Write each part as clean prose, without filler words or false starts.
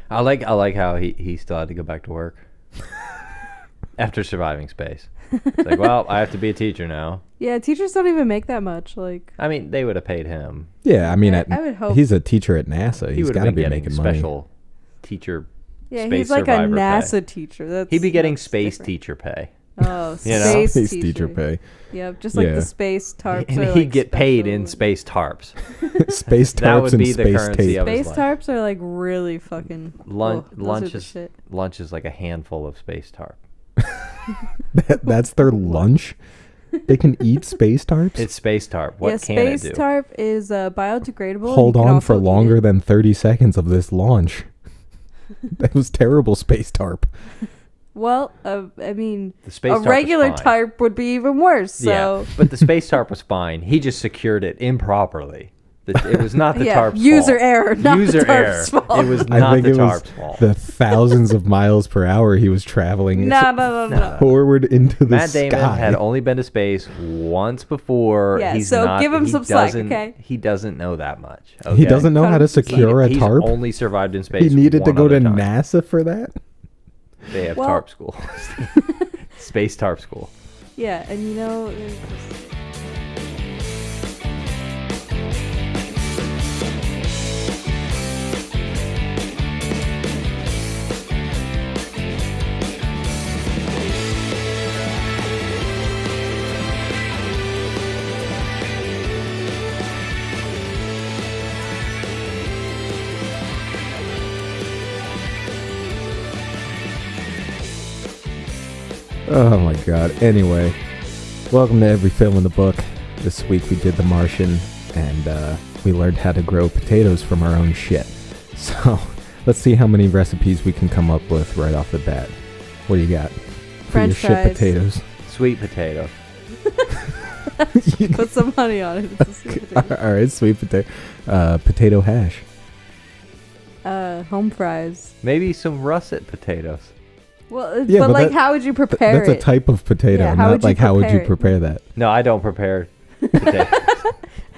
I like how he still had to go back to work after surviving space. It's like, well, I have to be a teacher now. Yeah, teachers don't even make that much. Like, I mean, they would have paid him. Yeah, I mean, I would hope he's a teacher at NASA. He He's would got have to been be getting making money. special teacher. yeah, space he's like a survivor NASA pay. teacher. That's He'd be getting that's space different. teacher pay. Oh, You know? space Space teacher pay. Yep, just like Yeah. the space tarps. And are, he'd like, get paid special. in space tarps. Space That tarps would and be the space currency tape. of his Space life. tarps are like really fucking. Lunch the is shit. lunch is like a handful of space tarp. That's their lunch? They can eat space tarps? It's space tarp. What Yeah, can it space do? tarp is biodegradable. Hold You can on for also eat longer it. than 30 seconds of this launch. That was terrible, space tarp. Well, I mean, The space a tarp was regular fine. tarp would be even worse. So. Yeah, but the space tarp was fine. He just secured it improperly. It was not the Yeah, tarp's user fault. error, not the User tarp's error. fault. It was I not think the it was tarp's fault. the thousands of miles per hour he was traveling No. forward into the Matt sky. Damon had only been to space once before. Yeah, He's so not, give him he some slack, doesn't- okay? He doesn't know that much. He okay? doesn't know how to secure a He's tarp. only survived in space. He needed to one go to other time. NASA for that? They have Well- tarp school. Space tarp school. Yeah, and you know, there's just- Oh my god. Anyway, welcome to Every Film in the Book. This week we did The Martian, and we learned how to grow potatoes from our own shit. So, let's see how many recipes we can come up with right off the bat. What do you got for French your shit fries. potatoes? Sweet potato. put some honey on it. It's a sweet potato. Alright, sweet potato. Potato hash. Home fries. Maybe some russet potatoes. Well, Yeah, but but like, that- how would you prepare That's it? a type of potato, Yeah, how not would you like how would you prepare it? prepare that. No, I don't prepare potatoes.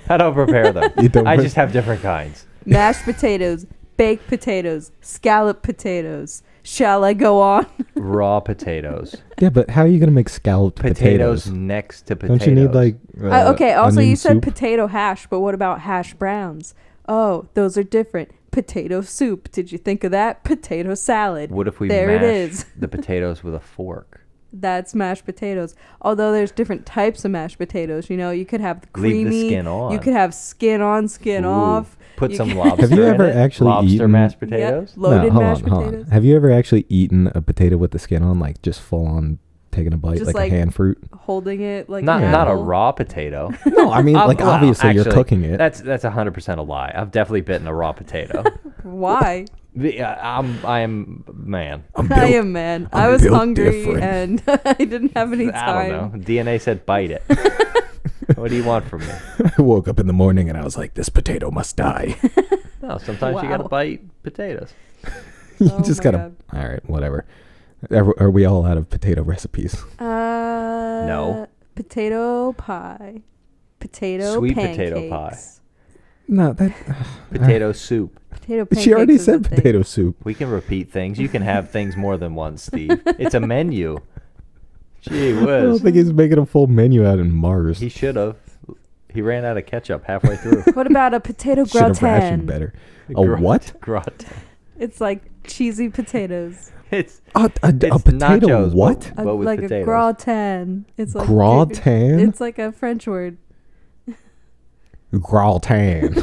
I don't prepare them. You don't I pre- just have different kinds. Mashed potatoes, baked potatoes, scallop potatoes. Shall I go on? Raw potatoes. Yeah, but how are you gonna make scalloped Potatoes potatoes? next to potatoes. Don't you need like Okay, also onion you said soup? potato hash, but what about hash browns? Oh, those are different. Potato soup. Did you think of that? Potato salad. What if we There it mash is. the potatoes with a fork? That's mashed potatoes. Although there's different types of mashed potatoes. You know, you could have the Leave the creamy. skin on. You could have skin on, skin Ooh. off. Put You some can- lobster Have you in ever it. actually lobster eaten- mashed Yep, potatoes? loaded hold mashed on, hold potatoes. on. Have you ever actually eaten a potato with the skin on, like just full on taking a bite, Just like like- a hand fruit? Holding it like Not an not a apple. raw potato. No, I mean, like Well, obviously you're actually, cooking it. That's 100% a lie. I've definitely bitten a raw potato. Why? I am man. I am man. I I'm was built hungry different. and I didn't have any I time. don't know. DNA said bite it. What do you want from me? I woke up in the morning and I was like, this potato must die. No, sometimes you gotta Wow. bite potatoes. You Oh just my gotta. All right, whatever. Are we all out of potato recipes? No. Potato pie. Potato Sweet pancakes. potato pie. No, that. Potato soup. Potato pancakes. She already is a said thing. potato soup. We can repeat things. You can have things more than once, Steve. It's a menu. Gee I don't whiz. think he's making a full menu out in Mars. He should have. He ran out of ketchup halfway through. What about a potato Should have rationed gratin? better. A what? Gratin. It's like cheesy potatoes. It's A it's potato nachos, what? But with Like potatoes. a gratin. It's like Gratin? It's like a French word. Gratin.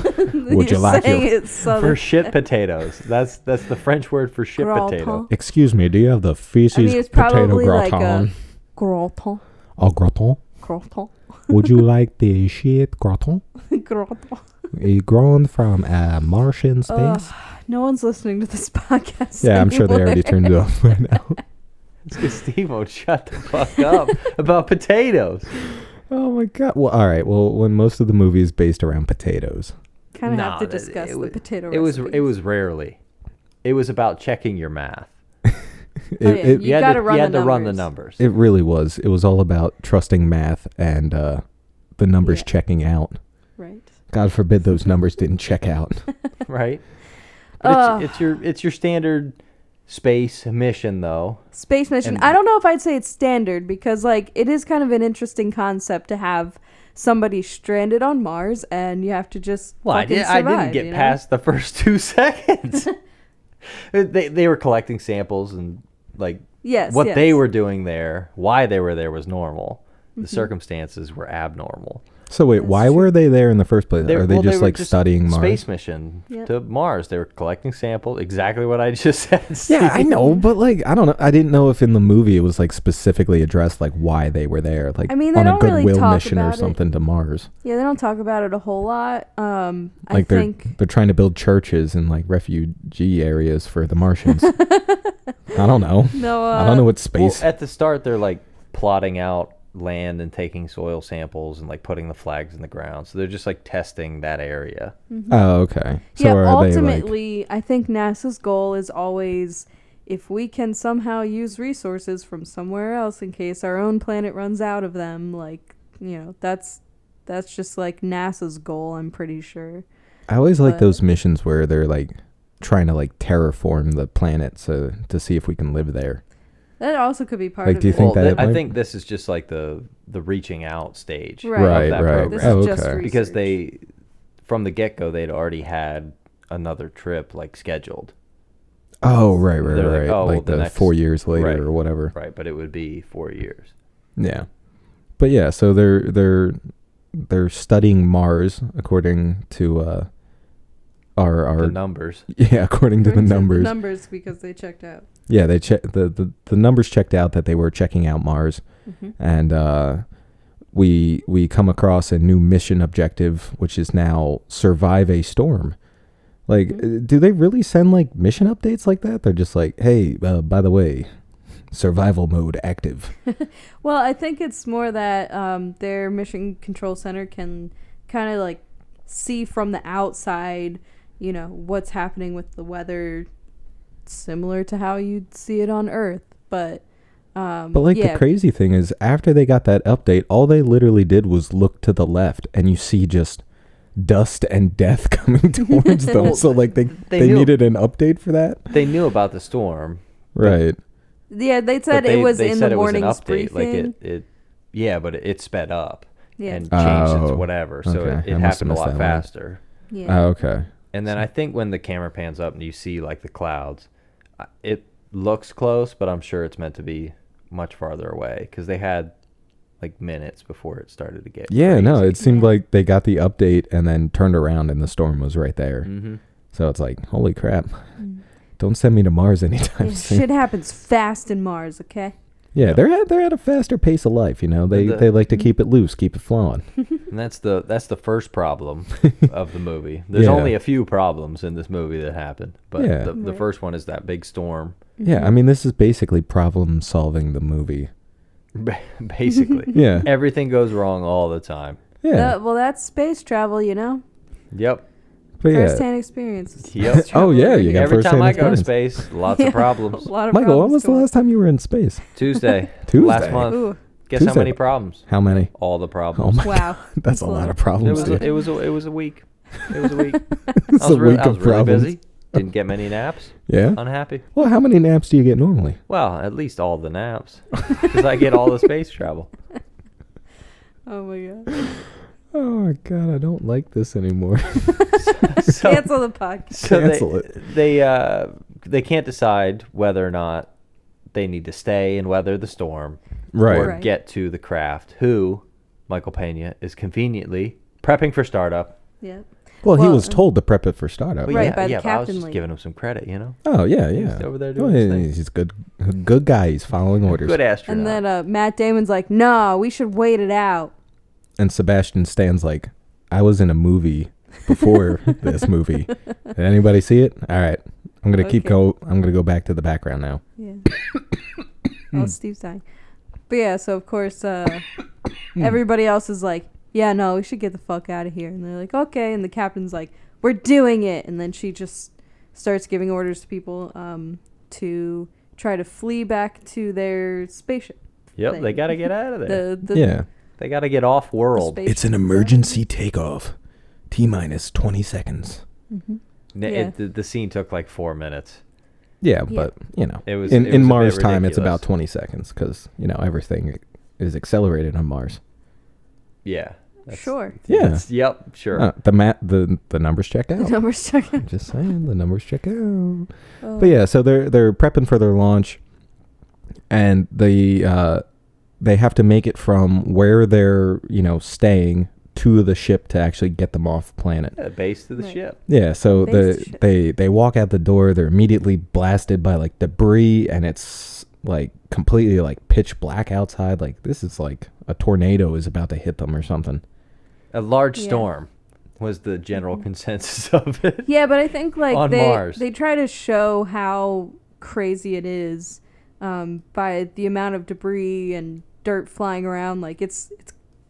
Would you You're like saying your... it's southern. For shit potatoes. That's the French word for shit Gratin. potato. Excuse me, do you have the feces it's potato probably like gratin? Gratin. A gratin? Gratin. Would you like the shit gratin? Gratin. Grown from a Martian space? Ugh, no one's listening to this podcast. Yeah, I'm sure they already anymore. turned it off by now. It's because Steve won't shut the fuck up about potatoes. Oh my god. Well, all right. Well, when most of the movie is based around potatoes. Kind of Nah, have to that- discuss it the was- potato It was recipes. rarely. It was about checking your math. Oh, yeah, It, You gotta run you had the to run the numbers. numbers. it really was. It was all about trusting math and the numbers Yeah. checking out. Right. God forbid those numbers didn't check out. Right? But it's your standard space mission, though. Space mission. I don't know if I'd say it's standard because, like, it is kind of an interesting concept to have somebody stranded on Mars and you have to just fucking survive. I didn't get past the first 2 seconds. They were collecting samples and, like, what they were doing there, why they were there was normal. The circumstances were abnormal. So wait, why were they there in the first place? Are they just studying Mars? Space mission to Mars. They were collecting samples. Exactly what I just said. Yeah, I know, but like I don't know. I didn't know if in the movie it was like specifically addressed like why they were there, like I mean, on a really goodwill mission or something to Mars. Yeah, they don't talk about it a whole lot. Like I think they're trying to build churches in like refugee areas for the Martians. I don't know. No, I don't know what space. Well, at the start, they're like plotting out land and taking soil samples and like putting the flags in the ground, so they're just like testing that area. Oh, okay. So yeah, ultimately I think NASA's goal is always, if we can somehow use resources from somewhere else in case our own planet runs out of them, like, you know, that's just like NASA's goal, I'm pretty sure. I always like those missions where they're like trying to like terraform the planet to see if we can live there. That also could be part like, of do you it. think that I think this is just like the reaching out stage. Right. This is just research. Because they, from the get-go, they'd already had another trip like scheduled. Oh, right. Like, like the next 4 years later or whatever. Right, but it would be 4 years. Yeah. But yeah, so they're studying Mars according to our the numbers. Yeah, according to the numbers. The numbers because they checked out. Yeah, they the numbers checked out that they were checking out Mars, and we come across a new mission objective, which is now survive a storm. Like, do they really send like mission updates like that? They're just like, hey, by the way, survival mode active. Well, I think it's more that their mission control center can kind of like see from the outside, you know, what's happening with the weather, similar to how you'd see it on Earth. But like the crazy thing is, after they got that update, all they literally did was look to the left and you see just dust and death coming towards them. Well, so like they needed an update for that. They knew about the storm. Right. Yeah, they said it was in the morning's briefing. Like but it sped up and changed its whatever. So it happened a lot faster. Yeah. Oh, okay. And then I think when the camera pans up and you see like the clouds, it looks close, but I'm sure it's meant to be much farther away because they had like minutes before it started to get crazy. No, it seemed like they got the update and then turned around and the storm was right there. So it's like, holy crap. Don't send me to Mars anytime soon. Shit happens fast in Mars, okay? Yeah, they're at a faster pace of life, you know. They like to keep it loose, keep it flowing. And that's the first problem of the movie. There's only a few problems in this movie that happen, but the first one is that big storm. Yeah, I mean, this is basically problem solving the movie. Basically. Yeah. Everything goes wrong all the time. Yeah. Well, that's space travel, you know. Yep. First-hand experience. Yep. Oh, yeah. You got Every time I go to experience. space, lots of problems. Michael, when was the last time you were in space? Tuesday. Tuesday. Last month. Ooh. Guess how many problems? How many? All the Oh problems. my Wow. God. That's a lot of problems. It was a week. It was a week. It's a week I was of really problems. busy. Didn't get many naps. Yeah? Unhappy. Well, how many naps do you get normally? Well, at least all the naps. Because I get all the space travel. Oh, my God. Oh, my God. I don't like this anymore. Cancel the podcast. So Cancel it. They can't decide whether or not they need to stay and weather the storm. Right. Or get to the craft, who, Michael Pena, is conveniently prepping for startup. Yeah. Well, he was told to prep it for startup. Well, Right, by the but I was captain just lead. giving him some credit, you know? Oh, yeah. He's over there Oh, doing his thing. he's a good guy. He's following orders. Good astronaut. And then Matt Damon's like, no, we should wait it out. And Sebastian Stan's like, I was in a movie before this movie. Did anybody see it? All right. I'm going to I'm going to go back to the background now. Yeah. Oh, Steve's dying. But yeah, so of course, everybody else is like, yeah, no, we should get the fuck out of here. And they're like, okay. And the captain's like, we're doing it. And then she just starts giving orders to people to try to flee back to their spaceship. Yep, they got to get out of there. They got to get off world. It's an emergency takeoff. T-minus 20 seconds. The scene took like 4 minutes. Yeah, but it was in Mars time. It's about 20 seconds because everything is accelerated on Mars. Yeah. Sure. Yeah. Yep. Sure. The numbers check out. The numbers check out. Just saying, the numbers check out. Oh. But yeah, so they're prepping for their launch, and they have to make it from where they're staying to the ship to actually get them off planet. Yeah, base to the ship. Yeah. So they walk out the door. They're immediately blasted by like debris, and it's like completely like pitch black outside. Like this is like a tornado is about to hit them or something. A large storm was the general consensus of it. Yeah, but I think like on Mars. They try to show how crazy it is by the amount of debris and dirt flying around. Like it's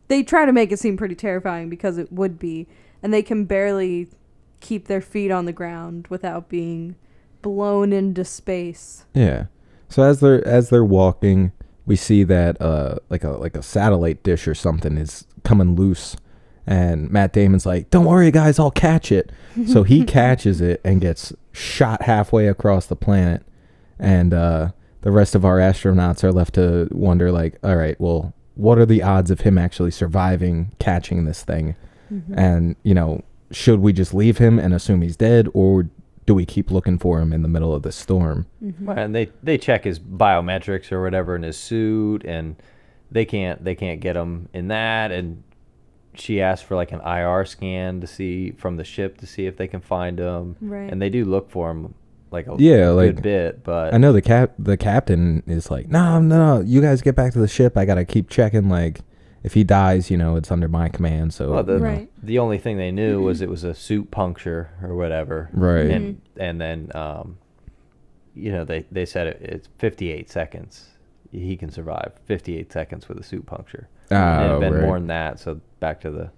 they try to make it seem pretty terrifying because it would be, and they can barely keep their feet on the ground without being blown into space. Yeah. So as they're walking, we see that like a satellite dish or something is coming loose, and Matt Damon's like, "Don't worry, guys, I'll catch it." So he catches it and gets shot halfway across the planet, and the rest of our astronauts are left to wonder, like, all right, well, what are the odds of him actually surviving catching this thing? And should we just leave him and assume he's dead, or do we keep looking for him in the middle of the storm? And they check his biometrics or whatever in his suit, and they can't get him in that. And she asked for like an IR scan to see from the ship to see if they can find him. Right. And they do look for him like a good bit, but I know the captain is like, no, you guys get back to the ship. I gotta keep checking. Like, if he dies, it's under my command. So the only thing they knew was it was a suit puncture or whatever. Right. And then they said it's 58 seconds. He can survive 58 seconds with a suit puncture. It had been more than that. So back to the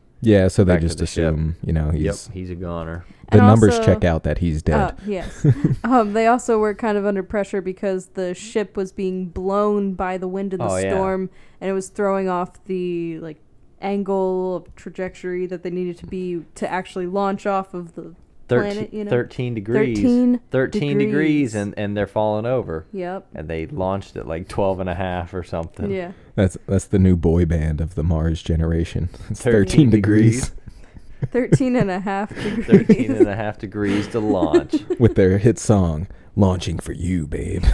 so they just assume he's a goner. The numbers check out that he's dead. Yes. They also were kind of under pressure because the ship was being blown by the wind and the storm, and it was throwing off the like angle of trajectory that they needed to be to actually launch off of the planet. 13 degrees. 13 degrees, and they're falling over. Yep. And they launched at like 12 and a half or something. Yeah. That's the new boy band of the Mars generation. It's 13 degrees. 13 and a half degrees. 13 and a half degrees to launch. With their hit song, Launching for You, Babe.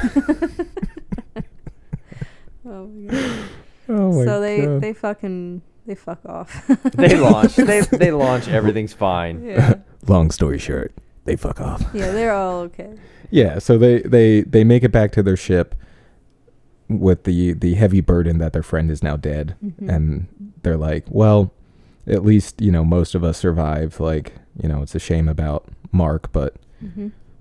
Oh my god. Oh my god. So they fuck off. They launch, everything's fine. Yeah. Long story short, they fuck off. Yeah, they're all okay. Yeah, so they make it back to their ship with the heavy burden that their friend is now dead. And they're like, well, at least most of us survived. Like, it's a shame about Mark, but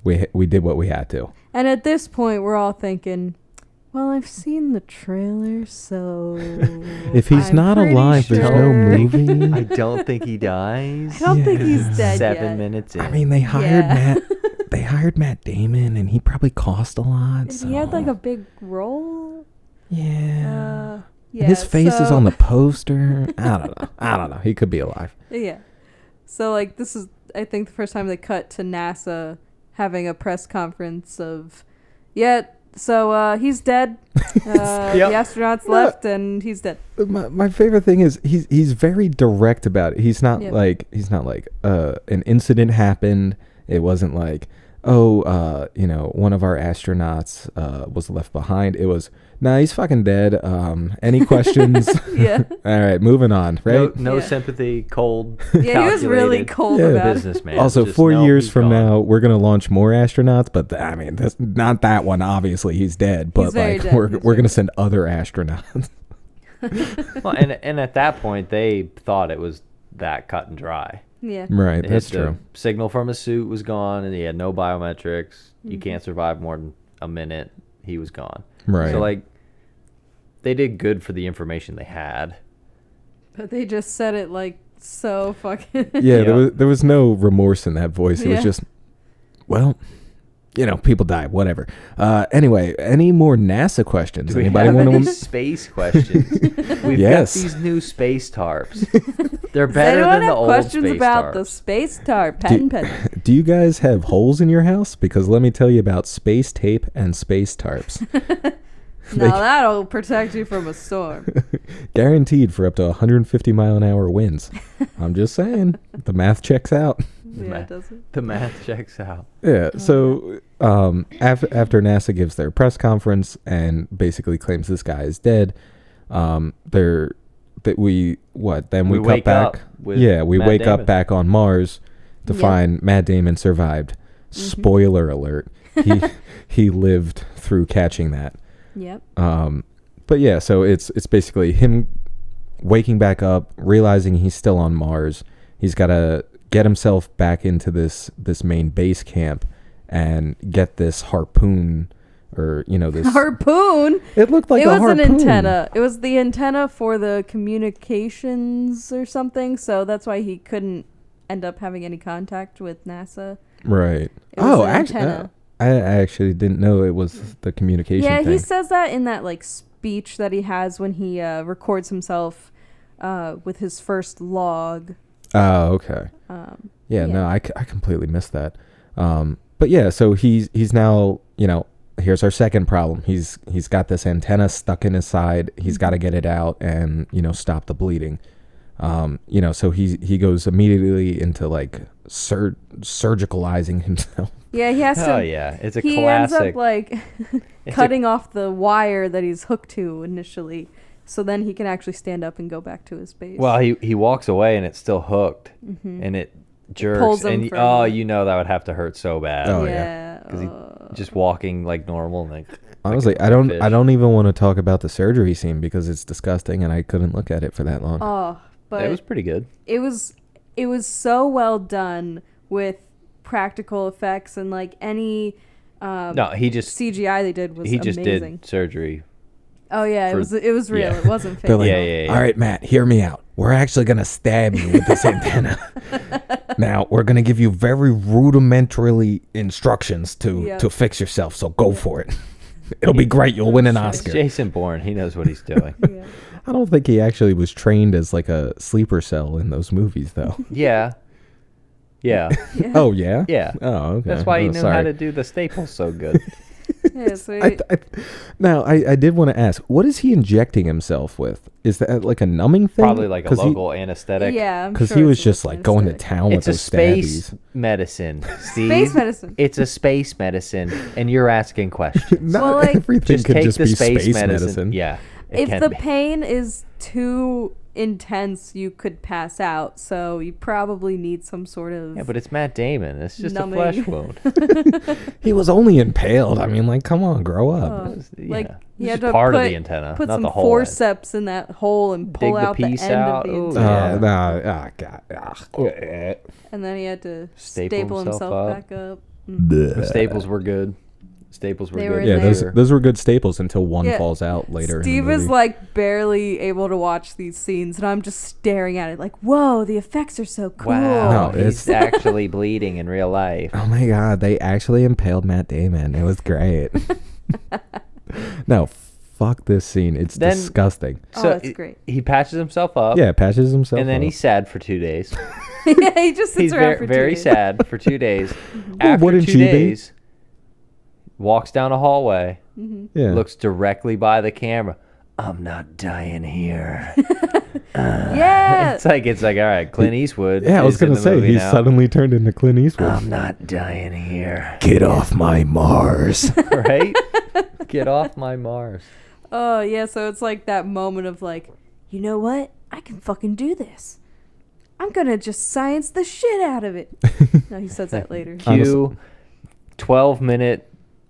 we did what we had to. And at this point, we're all thinking, well, I've seen the trailer, so if he's not alive, there's no movie. I don't think he dies. I don't think he's dead 7 minutes in. I mean, they hired Matt Damon, and he probably cost a lot. So. He had like a big role. Yeah. His face is on the poster. I don't know. He could be alive. Yeah. So like this is, I think, the first time they cut to NASA having a press conference of, so he's dead. The astronauts left, and he's dead. My favorite thing is he's very direct about it. He's not like an incident happened. It wasn't like, one of our astronauts was left behind. It was, nah, he's fucking dead. Any questions? Yeah. All right, moving on. Right? No sympathy, cold. Yeah, he was really cold about businessman. Also, 4 years from now, we're gonna launch more astronauts, but that's not that one. Obviously, he's dead. But dead. we're gonna send other astronauts. Well, and at that point, they thought it was that cut and dry. Yeah. Right, that's true. Signal from his suit was gone, and he had no biometrics. You can't survive more than a minute. He was gone. Right. So, like, they did good for the information they had. But they just said it, like, so fucking... Yeah, there was no remorse in that voice. It was just, well, people die, whatever. Anyway, any more NASA questions? Do we Anybody have want any to? space questions? We've got these new space tarps. They're better than the old questions space about tarps. the space tarp? Pen. Do you guys have holes in your house? Because let me tell you about space tape and space tarps. Now that'll protect you from a storm. Guaranteed for up to 150 mile an hour winds. I'm just saying, the math checks out. The math checks out. Yeah. So after NASA gives their press conference and basically claims this guy is dead, we wake up back on Mars to find Matt Damon survived. Spoiler alert. He lived through catching that. Yep. But yeah, so it's basically him waking back up, realizing he's still on Mars. He's got to get himself back into this main base camp and get this harpoon, or this harpoon. It looked like a harpoon. It was an antenna. It was the antenna for the communications or something. So that's why he couldn't end up having any contact with NASA. Right. Actually, I actually didn't know it was the communication thing. Yeah, he says that in that speech that he has when he records himself with his first log. Oh, okay. No, I completely missed that. But yeah, so he's now, here's our second problem. He's got this antenna stuck in his side. He's got to get it out and, stop the bleeding. So he goes immediately into surgicalizing himself. Yeah, he has to. Oh yeah, it's a he classic. He ends up cutting off the wire that he's hooked to initially, so then he can actually stand up and go back to his base. Well, he walks away and it's still hooked, and it jerks, pulls him and that would have to hurt so bad. Oh yeah, because he's just walking like normal. And honestly, I don't even want to talk about the surgery scene because it's disgusting, and I couldn't look at it for that long. Oh, but it was pretty good. It was so well done with practical effects and any CGI they did was amazing. He just did surgery. Oh yeah, it was real. Yeah. It wasn't fake. All right, Matt, hear me out. We're actually gonna stab you with this antenna. Now we're gonna give you very rudimentary instructions to fix yourself. So go for it. It'll be great. You'll win an Oscar. It's Jason Bourne. He knows what he's doing. Yeah. I don't think he actually was trained as a sleeper cell in those movies, though. Yeah. Oh, yeah? Yeah. Oh, okay. That's why he knew how to do the staples so good. Yeah, so now, I did want to ask, what is he injecting himself with? Is that a numbing thing? Probably a local anesthetic. Yeah, because he was just going to town with those space stabbies. Medicine, Steve. Space medicine. It's a space medicine, and you're asking questions. Not everything just could take just the be space medicine. Yeah. If the pain is too intense, you could pass out, so you probably need some sort of but it's Matt Damon. It's just numbing. a flesh wound. He was only impaled. I mean, come on, grow up. He had to part of the antenna, put not some the whole forceps in that hole and pull out the end out. of the antenna. God. And then he had to staple himself back up. Staples were good. Staples were good. Yeah, those were good staples until one falls out later. Steve is barely able to watch these scenes, and I'm just staring at it whoa, the effects are so cool. Wow, he's actually bleeding in real life. Oh my God, they actually impaled Matt Damon. It was great. No, fuck this scene. It's disgusting. So that's great. He patches himself up. Yeah, patches himself up. And then he's sad for 2 days. Yeah, he just sits around for 2 days. Very sad for 2 days. Well, After 2 days... walks down a hallway, looks directly by the camera. I'm not dying here. Yeah. It's like, all right, Clint Eastwood. Yeah, I was going to say, he suddenly turned into Clint Eastwood. I'm not dying here. Get off my Mars. Right? Get off my Mars. Oh, yeah, so it's that moment of you know what? I can fucking do this. I'm going to just science the shit out of it. No, he says that later. Cue 12-minute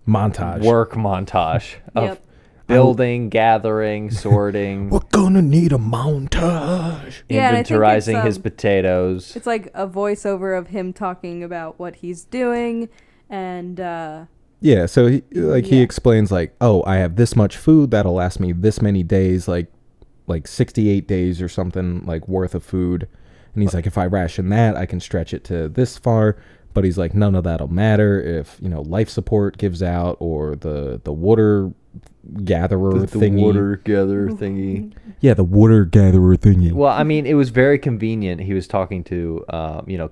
work montage of building, gathering, sorting. We're gonna need a montage. Inventorizing his potatoes. It's a voiceover of him talking about what he's doing, and so he explains oh, I have this much food that'll last me this many days, like 68 days or something worth of food. And he's if I ration that, I can stretch it to this far. But he's like, none of that'll matter if, life support gives out or the water gatherer thingy. The water gatherer thingy. Yeah, the water gatherer thingy. Well, I mean, it was very convenient. He was talking to,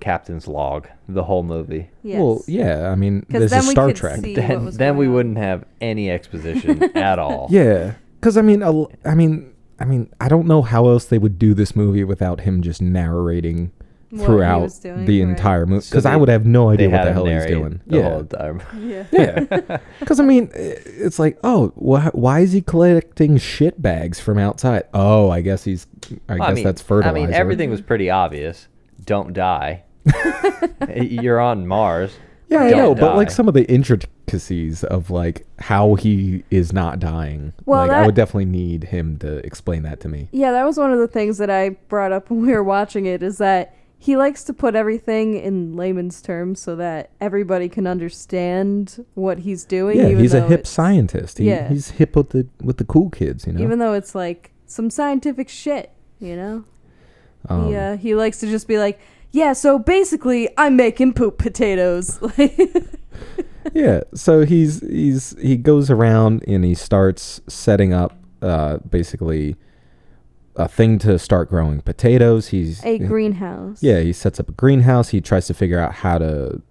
Captain's log the whole movie. Yes. Well, yeah, I mean, this is Star Trek. Then we wouldn't have any exposition at all. Yeah, because I mean, I don't know how else they would do this movie without him just narrating throughout the entire movie, because I would have no idea what the hell he's doing the whole time. Yeah. Because I mean, it's like, oh, why is he collecting shit bags from outside? Oh, I guess that's fertilizer. I mean, everything was pretty obvious. Don't die. You're on Mars. Yeah, I know, but like some of the intricacies of like how he is not dying. Well, like I would definitely need him to explain that to me. Yeah, that was one of the things that I brought up when we were watching it, is that he likes to put everything in layman's terms so that everybody can understand what he's doing. Yeah, he's a hip scientist. He's hip with the cool kids, Even though it's like some scientific shit, He likes to just be like, yeah, so basically I'm making poop potatoes. Yeah, so he goes around and he starts setting up basically a thing to start growing potatoes. A greenhouse. Yeah, he sets up a greenhouse. He tries to figure out how to,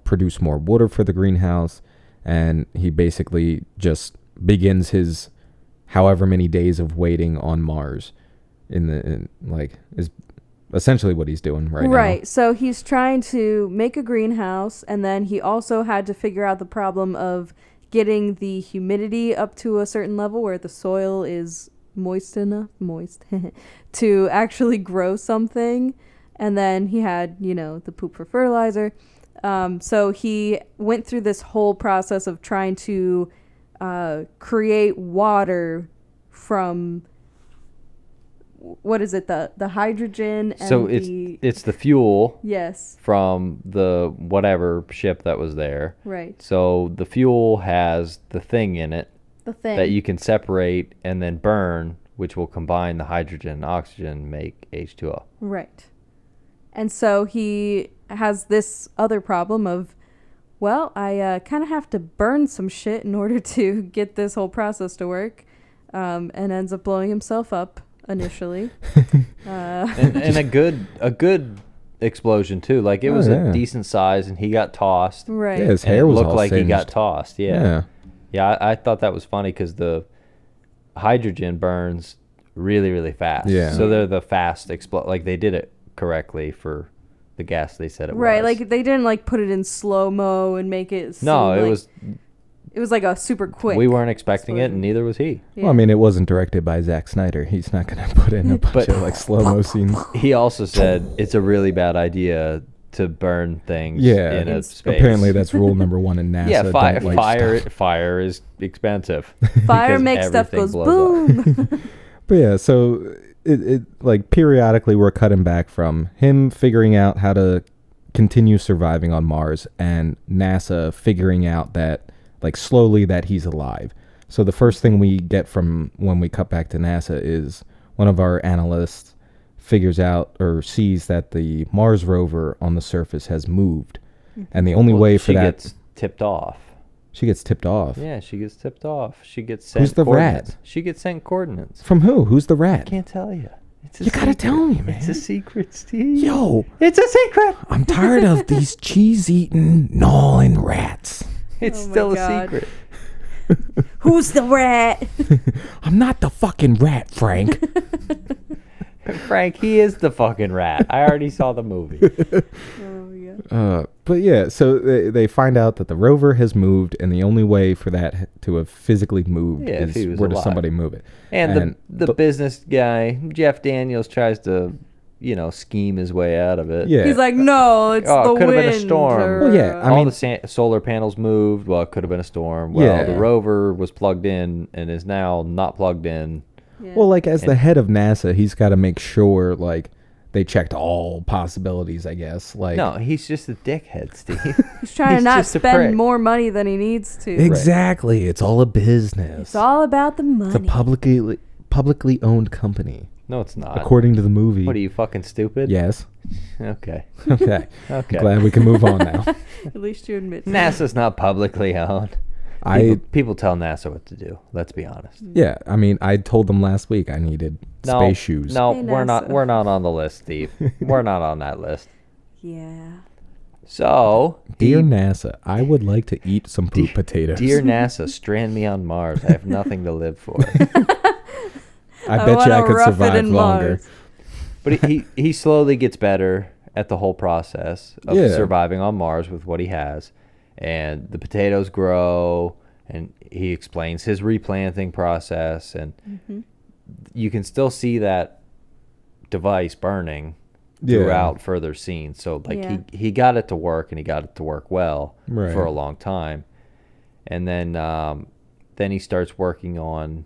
produce more water for the greenhouse. And he basically just begins his however many days of waiting on Mars is essentially what he's doing right now. Right. So he's trying to make a greenhouse, and then he also had to figure out the problem getting the humidity up to a certain level where the soil is moist to actually grow something. And then he had, the poop for fertilizer. So he went through this whole process of trying to create water from, what is it, the hydrogen and so it's the fuel. Yes. From the whatever ship that was there. Right. So the fuel has the thing in it. The thing that you can separate and then burn, which will combine the hydrogen and oxygen, make H2O. Right. And so he has this other problem of, well, I kind of have to burn some shit in order to get this whole process to work, and ends up blowing himself up initially. and a good explosion too. Like it was a decent size, and he got tossed. Right. Yeah, his hair was looked all like singed. He got tossed. Yeah. Yeah, I thought that was funny because the hydrogen burns really, really fast. Yeah. So they're the fast explode. Like they did it correctly for the gas they said it was. Right, like they didn't like put it in slow-mo and make it seem it was like a super quick. We weren't expecting it, and neither was he. Yeah. Well, I mean, it wasn't directed by Zack Snyder. He's not going to put in a bunch of like slow-mo scenes. He also said it's a really bad idea to burn things in a space. Apparently that's rule number 1 in NASA. Yeah, fire is expensive. Fire makes stuff goes boom. But yeah, so it like periodically we're cutting back from him figuring out how to continue surviving on Mars and NASA figuring out that like slowly that he's alive. So the first thing we get from when we cut back to NASA is one of our analysts figures out or sees that the Mars rover on the surface has moved. And the only way for that... She gets tipped off. She gets tipped off? Yeah, she gets tipped off. She gets sent Who's the rat? She gets sent coordinates. From who? Who's the rat? I can't tell you. You gotta tell me, man. It's a secret, Steve. Yo. It's a secret. I'm tired of these cheese-eating, gnawing rats. It's still a secret. Who's the rat? I'm not the fucking rat, Frank. Frank, he is the fucking rat. I already saw the movie. But yeah, so they find out that the rover has moved, and the only way for that to have physically moved is where does somebody move it. And the business guy, Jeff Daniels, tries to, scheme his way out of it. Yeah. He's like, no, it's the wind. It could have been a storm. Well, yeah, I mean, all the solar panels moved. Well, it could have been a storm. Well, the rover was plugged in and is now not plugged in. Yeah. Well, like, as the head of NASA, he's got to make sure, like, they checked all possibilities, I guess. Like, no, he's just a dickhead, Steve. He's trying to not spend more money than he needs to. Exactly. Right. It's all a business. It's all about the money. It's a publicly owned company. No, it's not. According to the movie. What are you, fucking stupid? Yes. Okay. Okay. Okay. Glad we can move on now. At least you admit. NASA's not publicly owned. People tell NASA what to do. Let's be honest. Yeah, I mean, I told them last week I needed space shoes. No, Hey, we're not. NASA. We're not on the list, Steve. We're not on that list. Yeah. So, Dear NASA, I would like to eat some poop potatoes. Dear NASA, strand me on Mars. I have nothing to live for. I bet you I could survive longer. Mars. But he slowly gets better at the whole process of surviving on Mars with what he has. And the potatoes grow, and he explains his replanting process. And you can still see that device burning throughout further scenes. So, like, he got it to work, and he got it to work well for a long time. And then he starts working on...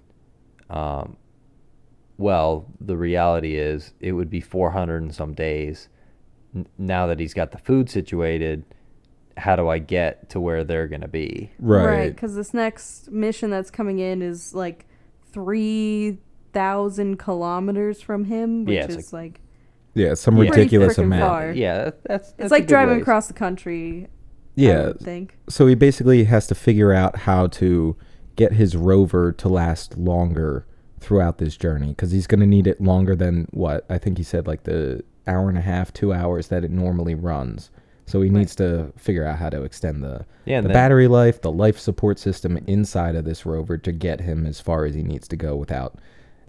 well, the reality is it would be 400 and some days. Now that he's got the food situated, how do I get to where they're going to be? Right, because this next mission that's coming in is like 3,000 kilometers from him, which is like... Yeah, some ridiculous amount. Far. Yeah, that's it's like driving across the country, I would think. So he basically has to figure out how to get his rover to last longer throughout this journey, because he's going to need it longer than what I think he said, like the hour and a half, 2 hours that it normally runs. So he needs to figure out how to extend the battery life, the life support system inside of this rover to get him as far as he needs to go without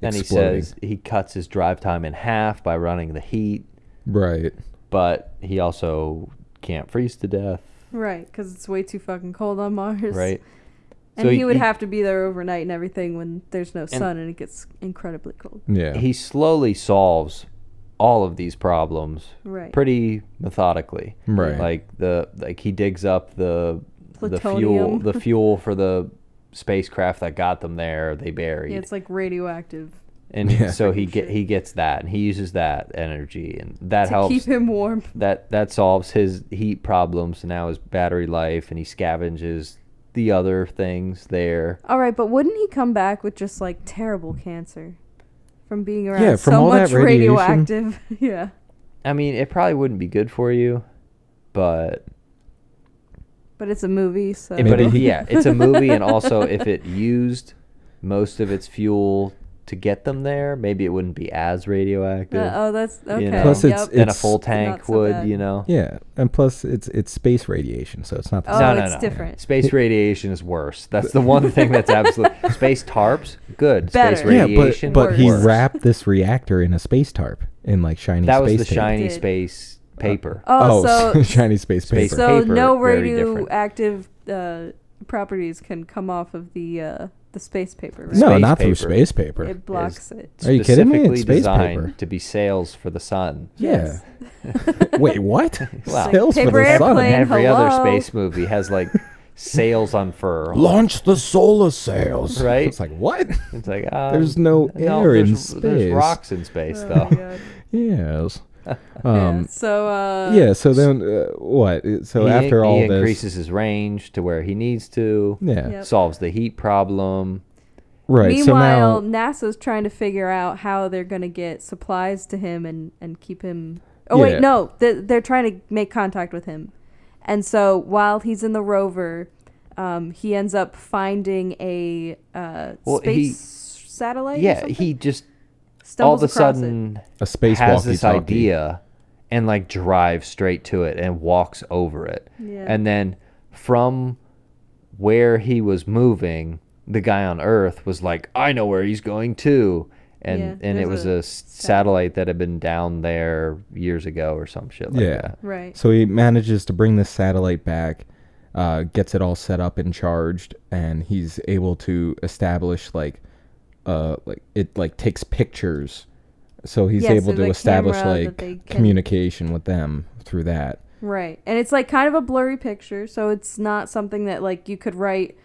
exploding. He says he cuts his drive time in half by running the heat. Right. But he also can't freeze to death. Right, because it's way too fucking cold on Mars. Right. And so he would have to be there overnight and everything when there's no sun and it gets incredibly cold. Yeah. He slowly solves all of these problems pretty methodically. Right. Like he digs up the Plutonium. fuel for the spacecraft that got them there. They buried. Yeah, it's like radioactive. And so he gets that, and he uses that energy, and that helps keep him warm. That solves his heat problems. And now his battery life, and he scavenges the other things there. All right, but wouldn't he come back with just like terrible cancer from being around from so all much that radiation? Radioactive? Yeah. I mean, it probably wouldn't be good for you, but it's a movie, so it's a movie, and also if it used most of its fuel to get them there, maybe it wouldn't be as radioactive. That's okay. You know? Plus, than a full tank would, bad. you know. Yeah, and plus it's space radiation, so it's not the same. same. It's different. Space radiation is worse. That's the one thing that's absolute. Space tarps, good. Better. Space radiation, but he worse. wrapped this reactor in a space tarp in like shiny space. That was the tape. shiny space paper. So shiny space paper. So paper, no very radioactive properties can come off of the space paper, right? No, Space not paper. through space paper. It blocks it. Are you kidding me? It's Specifically space designed paper. to be sails for the sun. Yeah. Wait, what? Wow. Sails for Paper the sun. airplane. Every other Hello? space movie has like sails on fur. Launch the solar sails. Right? It's like, what? It's like There's no air in space. There's rocks in space, Oh, though. my God. Yes. So then what? So after all he this, increases his range to where he needs to. Yeah. Yep. Solves the heat problem. Right. Meanwhile, so now, NASA's trying to figure out how they're going to get supplies to him and keep him... Oh, wait, no. They're trying to make contact with him. And so while he's in the rover, he ends up finding a space satellite. Yeah, he just stumbles all of a across sudden a space has this walkie-talkie. idea and like drives straight to it and walks over it. Yeah. And then from where he was moving, the guy on Earth was like, I know where he's going too. And it was a satellite that had been down there years ago or some shit like that. Right. So he manages to bring this satellite back, gets it all set up and charged, and he's able to establish it takes pictures. So he's able to establish communication with them through that. Right. And it's like kind of a blurry picture, so it's not something that like you could write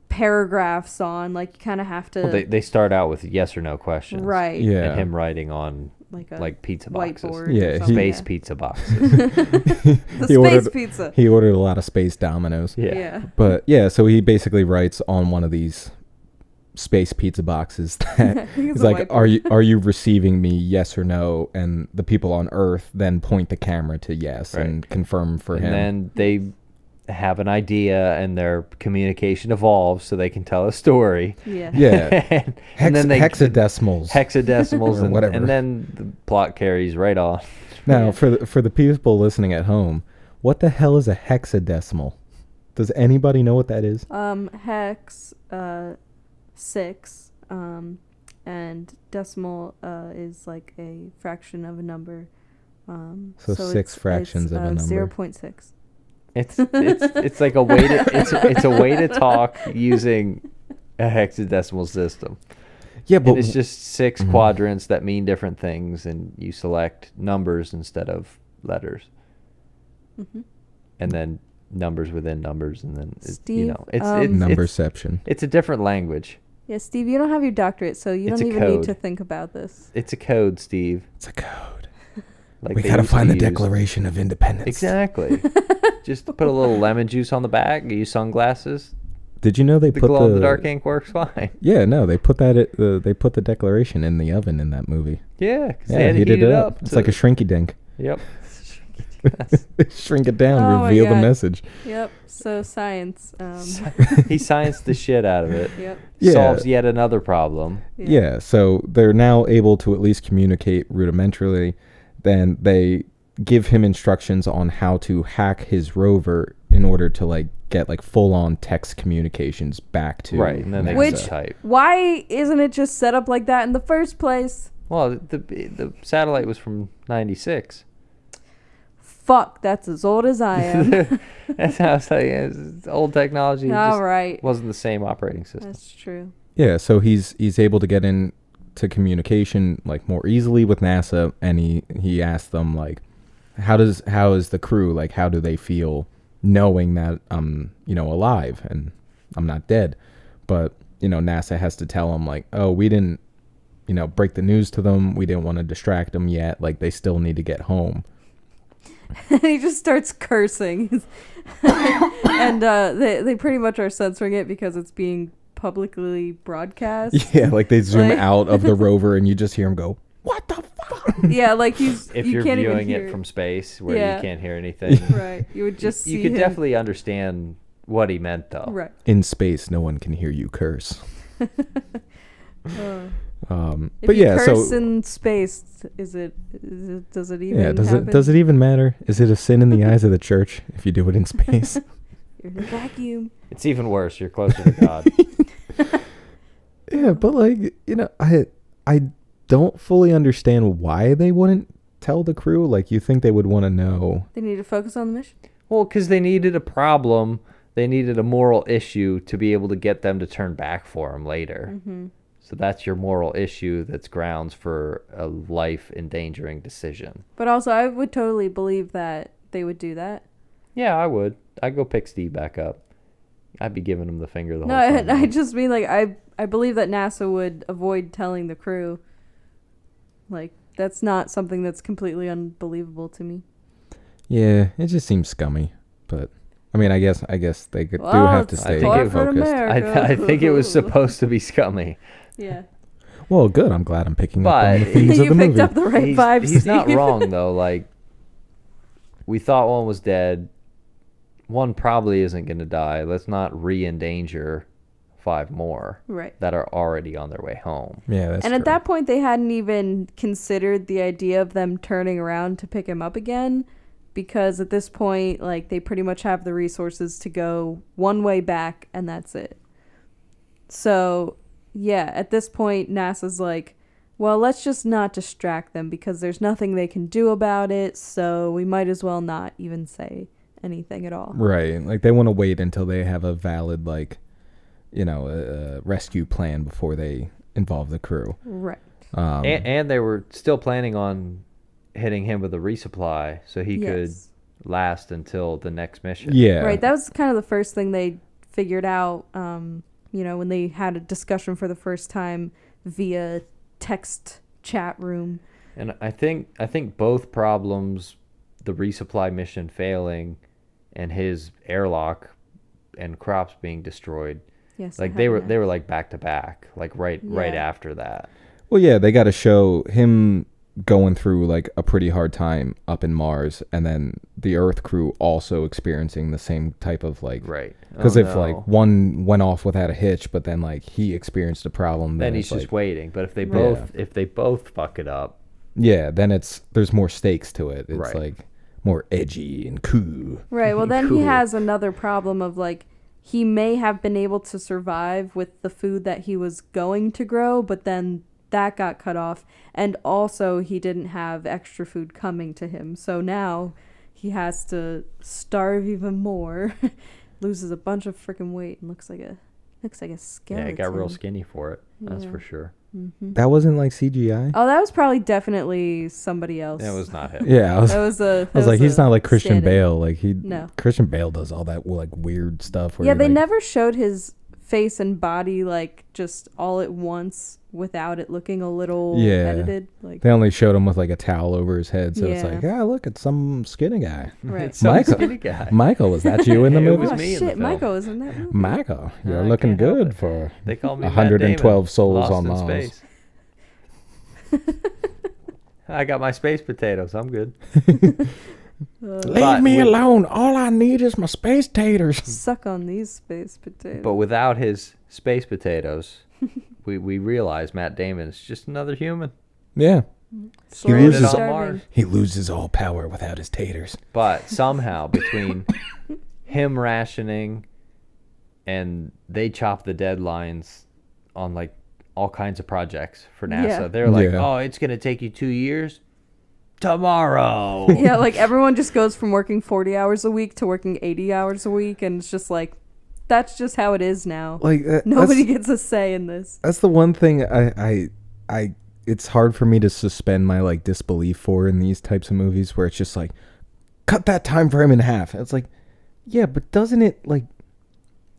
paragraphs on. Like you kind of have to. Well, they start out with yes or no questions. Right. Yeah. And him writing on like pizza boxes. Whiteboard. Space pizza boxes. Space pizza. He ordered a lot of space Dominoes. Yeah. But yeah, so he basically writes on one of these space pizza boxes that is like, are you receiving me, yes or no? And the people on Earth then point the camera to yes and confirm for him. And then they have an idea and their communication evolves so they can tell a story. Yeah. and then hexadecimals and whatever. And then the plot carries right on. Now, for the people listening at home, what the hell is a hexadecimal? Does anybody know what that is? Hex 6 and decimal is like a fraction of a number. So 6 fractions of a number. 0.6. It's like a way to it's a way to talk using a hexadecimal system. Yeah, but and it's just 6 quadrants that mean different things, and you select numbers instead of letters, and then numbers within numbers, and then it's numberception. It's a different language. Yeah, Steve, you don't have your doctorate, so you don't even need to think about this. It's a code, Steve. It's a code. Like we gotta find the Declaration of Independence. Exactly. Just put a little lemon juice on the back. Use sunglasses. Did you know they put the glow in the dark ink works fine? Yeah, no, they put that they put the Declaration in the oven in that movie. Yeah, because they had to heat it up. It's like a shrinky dink. Yep. Shrink it down, reveal the message. Yep. So science. He scienced the shit out of it. Yep. Yeah. Solves yet another problem. Yeah. So they're now able to at least communicate rudimentarily. Then they give him instructions on how to hack his rover in order to like get like full on text communications back to and then they type. Why isn't it just set up like that in the first place? Well, the satellite was from 96. Fuck, that's as old as I am. That's how I was saying. It's old technology. All right. Wasn't the same operating system. That's true. Yeah, so he's able to get into communication like more easily with NASA, and he asked them like, how is the crew, like, how do they feel knowing that I'm alive and I'm not dead? But NASA has to tell him like, oh, we didn't break the news to them. We didn't want to distract them yet. Like, they still need to get home. He just starts cursing. And they pretty much are censoring it because it's being publicly broadcast. Yeah, like they zoom out of the rover and you just hear him go, what the fuck? Yeah, like if you're can't viewing even it from space where you can't hear anything. Right. You would just see you could him. definitely understand what he meant, though. Right. In space, no one can hear you curse. But yeah, curse in space, does it even happen? Does it even matter? Is it a sin in the eyes of the church if you do it in space? You're in a vacuum. It's even worse. You're closer to God. Yeah, but like, I don't fully understand why they wouldn't tell the crew. Like, you think they would want to know. They need to focus on the mission? Well, because they needed a problem. They needed a moral issue to be able to get them to turn back for them later. Mm-hmm. So that's your moral issue that's grounds for a life-endangering decision. But also, I would totally believe that they would do that. Yeah, I would. I'd go pick Steve back up. I'd be giving him the finger the whole time. No, I just mean, like, I believe that NASA would avoid telling the crew. Like, that's not something that's completely unbelievable to me. Yeah, it just seems scummy. But, I mean, I guess they do have to stay focused. I think it was supposed to be scummy. Yeah. Well, good. I'm glad I'm picking up on the themes of the movie. You picked up the right vibes. He's not wrong, though. Like, we thought one was dead. One probably isn't going to die. Let's not re-endanger 5 more that are already on their way home. Yeah, that's true. At that point, they hadn't even considered the idea of them turning around to pick him up again, because at this point, like, they pretty much have the resources to go one way back, and that's it. So, yeah, at this point, NASA's like, well, let's just not distract them because there's nothing they can do about it, so we might as well not even say anything at all. Right. Like, they want to wait until they have a valid, like, rescue plan before they involve the crew. Right. And they were still planning on hitting him with a resupply so he could last until the next mission. Yeah. Right. That was kind of the first thing they figured out, when they had a discussion for the first time via text chat room. And I think both problems, the resupply mission failing and his airlock and crops being destroyed, Yes. Like they were like back to back, like right after that. Well, yeah, they got to show him going through like a pretty hard time up in Mars, and then the Earth crew also experiencing the same type of like because like one went off without a hitch, but then like he experienced a problem, then he's just waiting. But if they both fuck it up, then there's more stakes to it. It's like more edgy and cool. Right. Well, then he has another problem of like he may have been able to survive with the food that he was going to grow, but then that got cut off, and also he didn't have extra food coming to him, so now he has to starve even more. Loses a bunch of freaking weight and looks like a skeleton. Yeah, it got real skinny for it. That's for sure. Mm-hmm. That wasn't like CGI. Oh, that was probably definitely somebody else. It was not him. Yeah, I was like, he's not like Christian Bale. Like Christian Bale does all that like weird stuff. Where they never showed his face and body like just all at once without it looking a little edited. Like they only showed him with like a towel over his head, so it's like, look, it's some skinny guy. Right. Skinny guy. Michael, was that you in the movie? It was me in the film. Michael was in that movie. Michael, you're looking good for they call me 112 souls on Mars. Space. I got my space potatoes. I'm good. Leave me alone. All I need is my space taters. Suck on these space potatoes. But without his space potatoes, we realize Matt Damon is just another human. Yeah. He loses all power without his taters. But somehow between him rationing and they chop the deadlines on like all kinds of projects for NASA. They're like, oh, it's going to take you 2 years. Tomorrow. Yeah, like everyone just goes from working 40 hours a week to working 80 hours a week, and it's just like that's just how it is now. Like nobody gets a say in this. That's the one thing I it's hard for me to suspend my like disbelief for in these types of movies where it's just like cut that time frame in half. It's like, yeah, but doesn't it like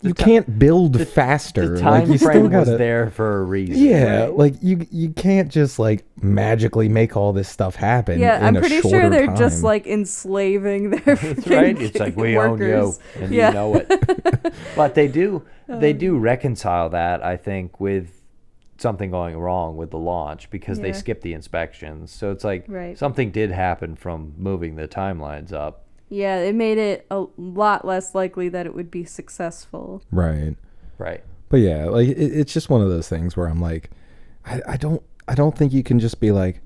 you can't build faster. The time like, frame was there for a reason. Yeah, right? Like you can't just like magically make all this stuff happen. Yeah, I'm pretty sure they're just like enslaving their That's right. It's like we own you, and you know it. But they do reconcile that, I think, with something going wrong with the launch because they skip the inspections. So it's like something did happen from moving the timelines up. Yeah, it made it a lot less likely that it would be successful. Right. But yeah, like it's just one of those things where I'm like, I don't think you can just be like,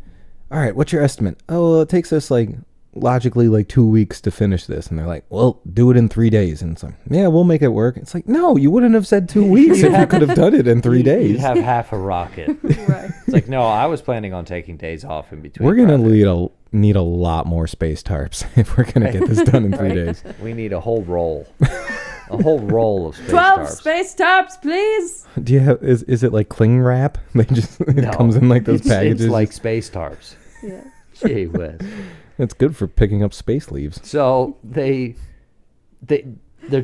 all right, what's your estimate? Oh, well, it takes us like logically like 2 weeks to finish this, and they're like, well, do it in 3 days, and it's like, yeah, we'll make it work. It's like, no, you wouldn't have said 2 weeks if you could have done it in 3 days. You'd have half a rocket. Right. It's like, no, I was planning on taking days off in between. We're gonna need a lot more space tarps if we're gonna get this done in 3 days. We need a whole roll. A whole roll of space 12 tarps. space tarps, please. Do you have is it like cling wrap? They just it comes in like those packages. It's like space tarps. Yeah. Gee whiz. It's good for picking up space leaves. So they're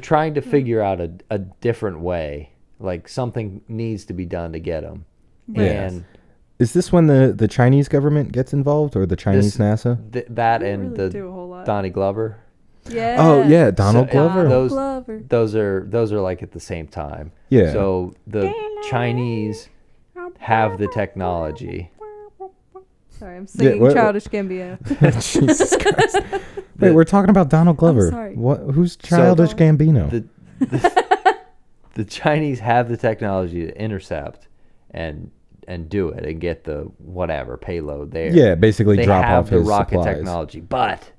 trying to figure out a different way. Like something needs to be done to get them. Yes. And is this when the Chinese government gets involved, or the Chinese NASA? That and the Donnie Glover. Yeah. Oh yeah, Donald Glover. Those are like at the same time. Yeah. So the Chinese have the technology. Sorry, I'm singing Childish Gambino. Jesus Christ. Wait, we're talking about Donald Glover. I'm sorry. What? Who's Childish Gambino? The Chinese have the technology to intercept and do it and get the whatever payload there. Yeah, basically drop off his supplies. They have the rocket technology, but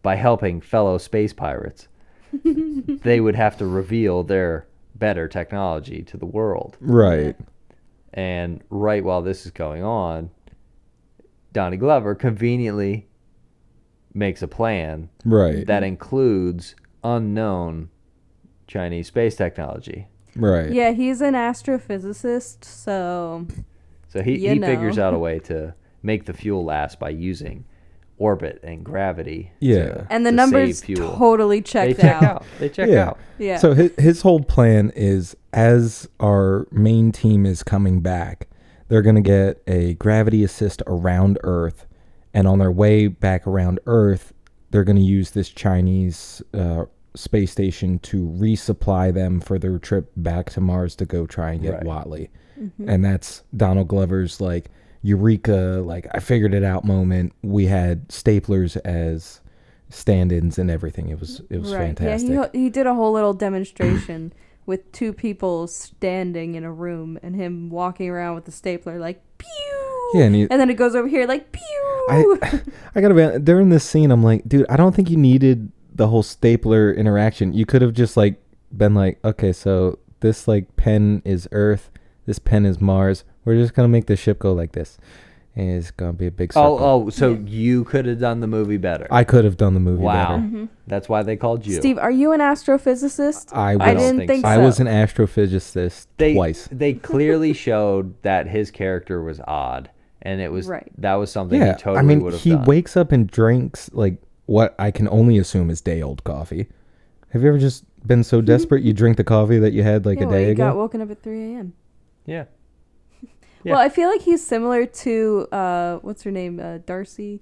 by helping fellow space pirates, they would have to reveal their better technology to the world. Right. And right while this is going on, Donnie Glover conveniently makes a plan that includes unknown Chinese space technology. Right. Yeah, he's an astrophysicist, so he figures out a way to make the fuel last by using orbit and gravity. Yeah. And the numbers totally checked out. They check out. Yeah. So his whole plan is, as our main team is coming back, they're going to get a gravity assist around Earth, and on their way back around Earth, they're going to use this Chinese space station to resupply them for their trip back to Mars to go try and get Watley. Mm-hmm. And that's Donald Glover's like eureka, like I figured it out moment. We had staplers as stand-ins and everything. It was fantastic. Yeah, he did a whole little demonstration with two people standing in a room and him walking around with the stapler like pew. Yeah, and then it goes over here like pew. I gotta be during this scene. I'm like, dude, I don't think you needed the whole stapler interaction. You could have just like been like, okay, so this like pen is Earth, this pen is Mars. We're just gonna make the ship go like this. And it's gonna be a big circle. So you could have done the movie better. I could have done the movie better. Mm-hmm. Wow, that's why they called you. Steve, are you an astrophysicist? I didn't think so. I was an astrophysicist twice. They clearly showed that his character was odd, and it was that was something he totally would have done. He wakes up and drinks like what I can only assume is day-old coffee. Have you ever just been so desperate you drink the coffee that you had like a day ago? You got woken up at 3 a.m. Yeah. Yeah. Well, I feel like he's similar to what's her name, Darcy.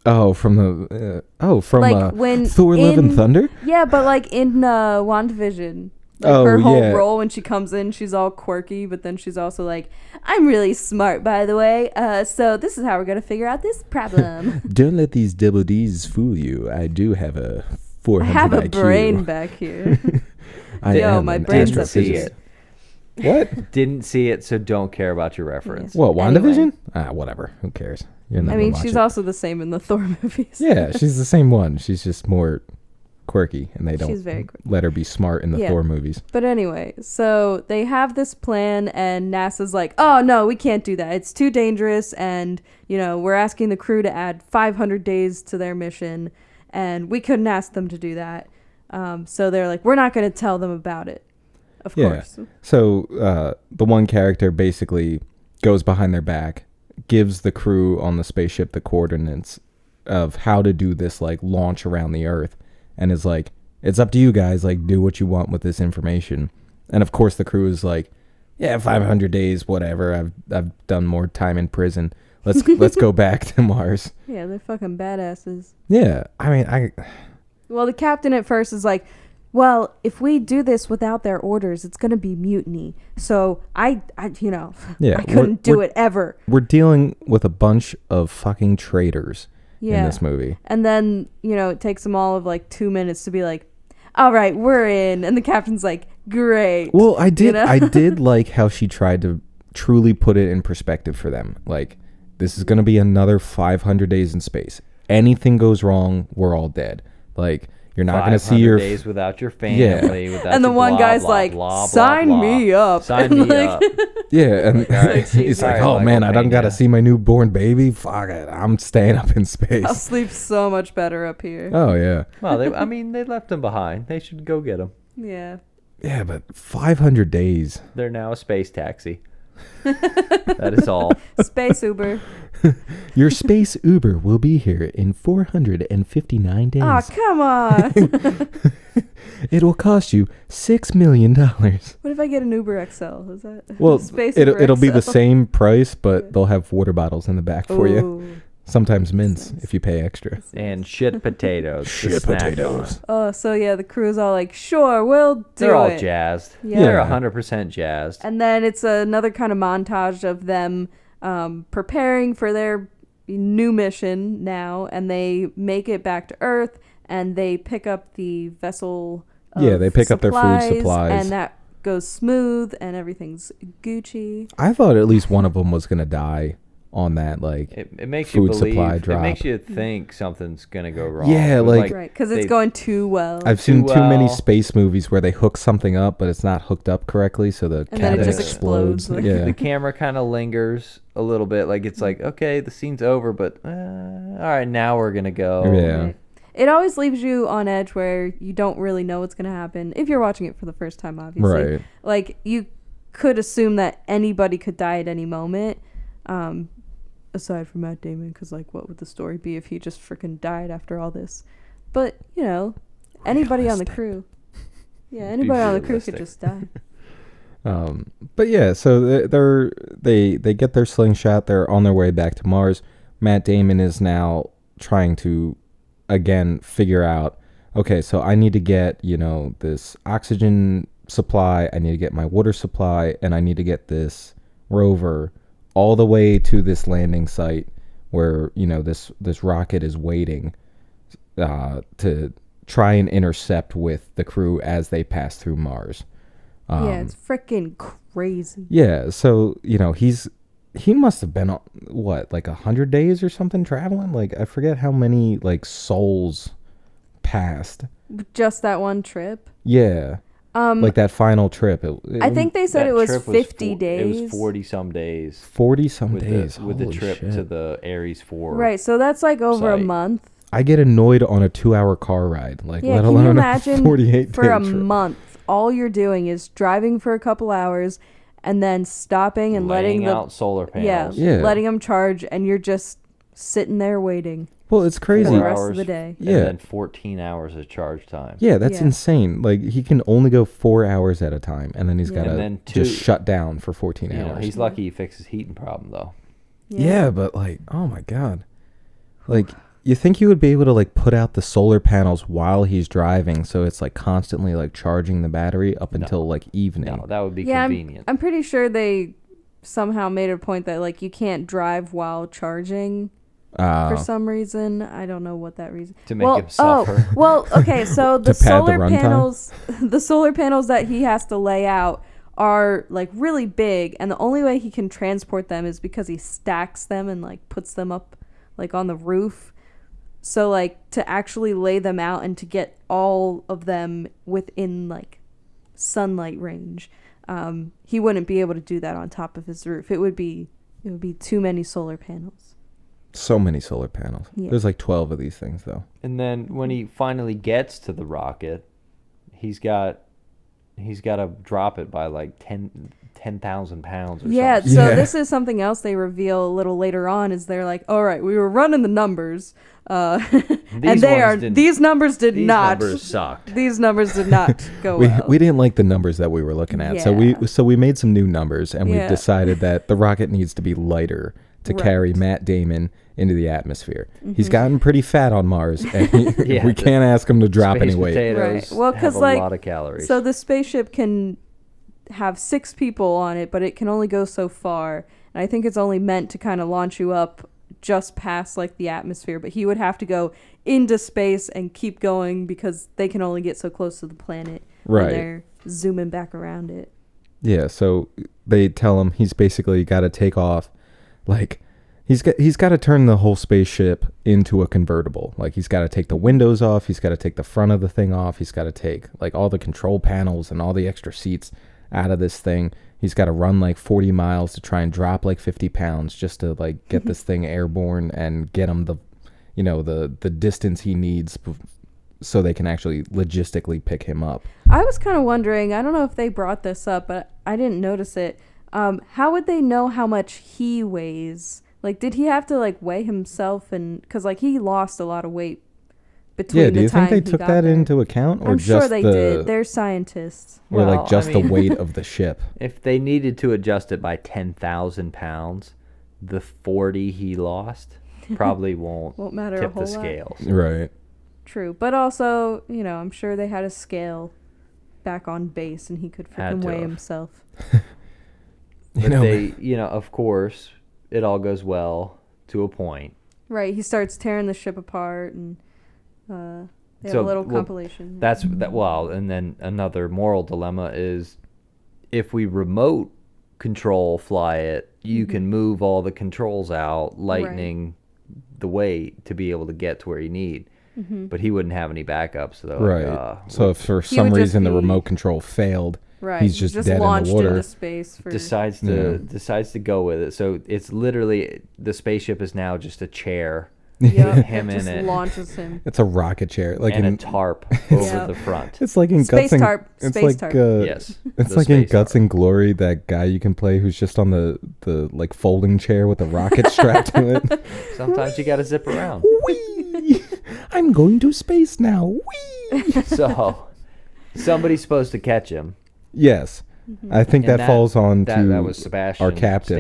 Oh, from when Thor: Love and Thunder. Yeah, but like in WandaVision, her whole role when she comes in, she's all quirky, but then she's also like, "I'm really smart, by the way. So this is how we're gonna figure out this problem." Don't let these double D's fool you. I do have a 400 IQ. I have a brain back here. My brain's up here. What? Didn't see it, so don't care about your reference. What, WandaVision? Anyway. Whatever. Who cares? She's also the same in the Thor movies. Yeah, she's the same one. She's just more quirky, and they don't let her be smart in the Thor movies. But anyway, so they have this plan, and NASA's like, oh, no, we can't do that. It's too dangerous, and, we're asking the crew to add 500 days to their mission, and we couldn't ask them to do that. So they're like, we're not going to tell them about it. Of course. So the one character basically goes behind their back, gives the crew on the spaceship the coordinates of how to do this like launch around the Earth, and is like, it's up to you guys, like do what you want with this information. And of course the crew is like, yeah, 500 days, whatever. I've done more time in prison. Let's go back to Mars. Yeah, they're fucking badasses. Yeah, I mean, Well, the captain at first is like, well, if we do this without their orders, it's going to be mutiny. So I couldn't do it ever. We're dealing with a bunch of fucking traitors in this movie. And then, it takes them all of like 2 minutes to be like, all right, we're in. And the captain's like, great. Well, I did like how she tried to truly put it in perspective for them. Like, this is going to be another 500 days in space. Anything goes wrong, we're all dead. Like, you're not going to see your days without your family. Without and the one guy's like, sign me up. Sign me up. Yeah, and he's like, oh man, I don't got to see my newborn baby. Fuck it, I'm staying up in space. I'll sleep so much better up here. Oh yeah. Well, they left him behind. They should go get him. Yeah. Yeah, but 500 days. They're now a space taxi. That is all. Space Uber. Your space Uber will be here in 459 days. Oh, come on. It will cost you $6 million. What if I get an Uber XL? Is that Space Uber it'll be the same price, but they'll have water bottles in the back for you. Sometimes mints if you pay extra. And shit potatoes. Shit potatoes. Oh, so yeah, the crew's all like, sure, we'll do it. They're all jazzed. Yeah. They're 100% jazzed. And then it's another kind of montage of them preparing for their new mission now, and they make it back to Earth, and they pick up the vessel they pick up their food supplies. And that goes smooth, and everything's Gucci. I thought at least one of them was going to die on that, like, it makes food you believe, supply drop. It makes you think something's gonna go wrong. Yeah, like right, because it's going too well. I've seen too many space movies where they hook something up, but it's not hooked up correctly, so the camera just explodes. Yeah, the camera kind of lingers a little bit, like it's like, okay, the scene's over, but all right, now we're gonna go. Yeah. Right. It always leaves you on edge where you don't really know what's gonna happen if you're watching it for the first time. Obviously, right? Like you could assume that anybody could die at any moment. Aside from Matt Damon, because, like, what would the story be if he just freaking died after all this? But, anybody on the crew. Yeah, anybody on the crew could just die. But, yeah, so they get their slingshot. They're on their way back to Mars. Matt Damon is now trying to, again, figure out, okay, so I need to get, this oxygen supply, I need to get my water supply, and I need to get this rover all the way to this landing site where, this rocket is waiting to try and intercept with the crew as they pass through Mars. It's freaking crazy. Yeah, so, he must have been, like 100 days or something traveling? Like, I forget how many, like, souls passed. Just that one trip? Yeah. Like that final trip. I think they said it was 50 days. It was 40-some days. 40-some days. With the trip to the Ares 4. Right, so that's like over a month. I get annoyed on a 2-hour car ride, let alone can you imagine a 48-day for a trip. month, all you're doing is driving for a couple hours and then stopping and letting out solar panels. Yeah, letting them charge, and you're just sitting there waiting. Well, it's crazy. For the rest of the day. Yeah. And then 14 hours of charge time. Yeah, that's insane. Like, he can only go 4 hours at a time, and then he's got to just shut down for 14 hours. He's lucky he fixed his heating problem, though. Yeah, but, like, oh, my God. Like, you think he would be able to, like, put out the solar panels while he's driving, so it's, like, constantly, like, charging the battery up until, like, evening. No, that would be convenient. I'm pretty sure they somehow made a point that, like, you can't drive while charging. For some reason, I don't know what that reason. To make him suffer. Okay, so the solar panels, the solar panels that he has to lay out are like really big, and the only way he can transport them is because he stacks them and like puts them up like on the roof. So like to actually lay them out and to get all of them within like sunlight range, he wouldn't be able to do that on top of his roof. It would be too many solar panels. So many solar panels. Yeah. There's like 12 of these things, though. And then when he finally gets to the rocket, he's got to drop it by like 10,000 pounds or something. So this is something else they reveal a little later on. Is they're like, all right, we were running the numbers, these numbers did not. These numbers sucked. These numbers did not go well. We didn't like the numbers that we were looking at, so we made some new numbers, and we've decided that the rocket needs to be lighter to carry Matt Damon into the atmosphere. Mm-hmm. He's gotten pretty fat on Mars, and we can't ask him to drop any weight. Right. Well, because like, a lot of calories. So the spaceship can have 6 people on it, but it can only go so far. And I think it's only meant to kind of launch you up just past like the atmosphere. But he would have to go into space and keep going because they can only get so close to the planet when they're zooming back around it. Yeah. So they tell him he's basically got to take off. Like, he's got to turn the whole spaceship into a convertible. Like, he's got to take the windows off. He's got to take the front of the thing off. He's got to take, like, all the control panels and all the extra seats out of this thing. He's got to run, like, 40 miles to try and drop, like, 50 pounds just to, like, get this thing airborne and get him the distance he needs so they can actually logistically pick him up. I was kind of wondering, I don't know if they brought this up, but I didn't notice it. How would they know how much he weighs? Like, did he have to, like, weigh himself? And because, like, he lost a lot of weight between the time he got there. Yeah, do you think they took that into account? Or I'm sure they did. They're scientists. Or, like, just the weight of the ship? If they needed to adjust it by 10,000 pounds, the 40 he lost probably won't matter tip a whole the lot. scales. Right. True. But also, I'm sure they had a scale back on base and he could freaking weigh himself. But they, of course, it all goes well to a point. Right. He starts tearing the ship apart, and they have a little compilation. And then another moral dilemma is if we remote control fly it, you can move all the controls out, lightening the weight to be able to get to where you need. Mm-hmm. But he wouldn't have any backups. So right. So if for some reason the remote control failed, he's just dead in the water. Into space decides to go with it. So it's literally the spaceship is now just a chair with him in it. Launches him. It's a rocket chair, like and a tarp over the front. It's like in Space Guts tarp. It's Space like tarp. Yes. It's like in Guts and Glory, that guy you can play who's just on the like folding chair with a rocket strapped to it. Sometimes you got to zip around. Whee! I'm going to space now. Whee! So somebody's supposed to catch him. Yes. Mm-hmm. I think that falls on to that was Sebastian our captain.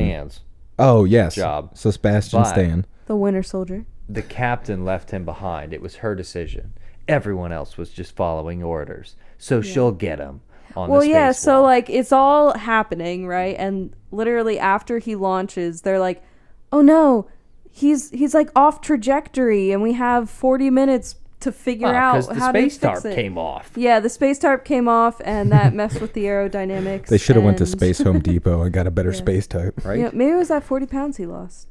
Stan's job. So Sebastian Stan. The Winter Soldier. The captain left him behind. It was her decision. everyone else was just following orders. So she'll get him on the Well, spacewalk. yeah, so, like, it's all happening, right? And literally after he launches, they're like, oh, no, he's like, off trajectory, and we have 40 minutes to figure out how to fix it. Because the space tarp came off. Yeah, the space tarp came off, and that messed with the aerodynamics. They should have went to Space Home Depot and got a better space tarp. Right? Yeah, maybe it was that 40 pounds he lost.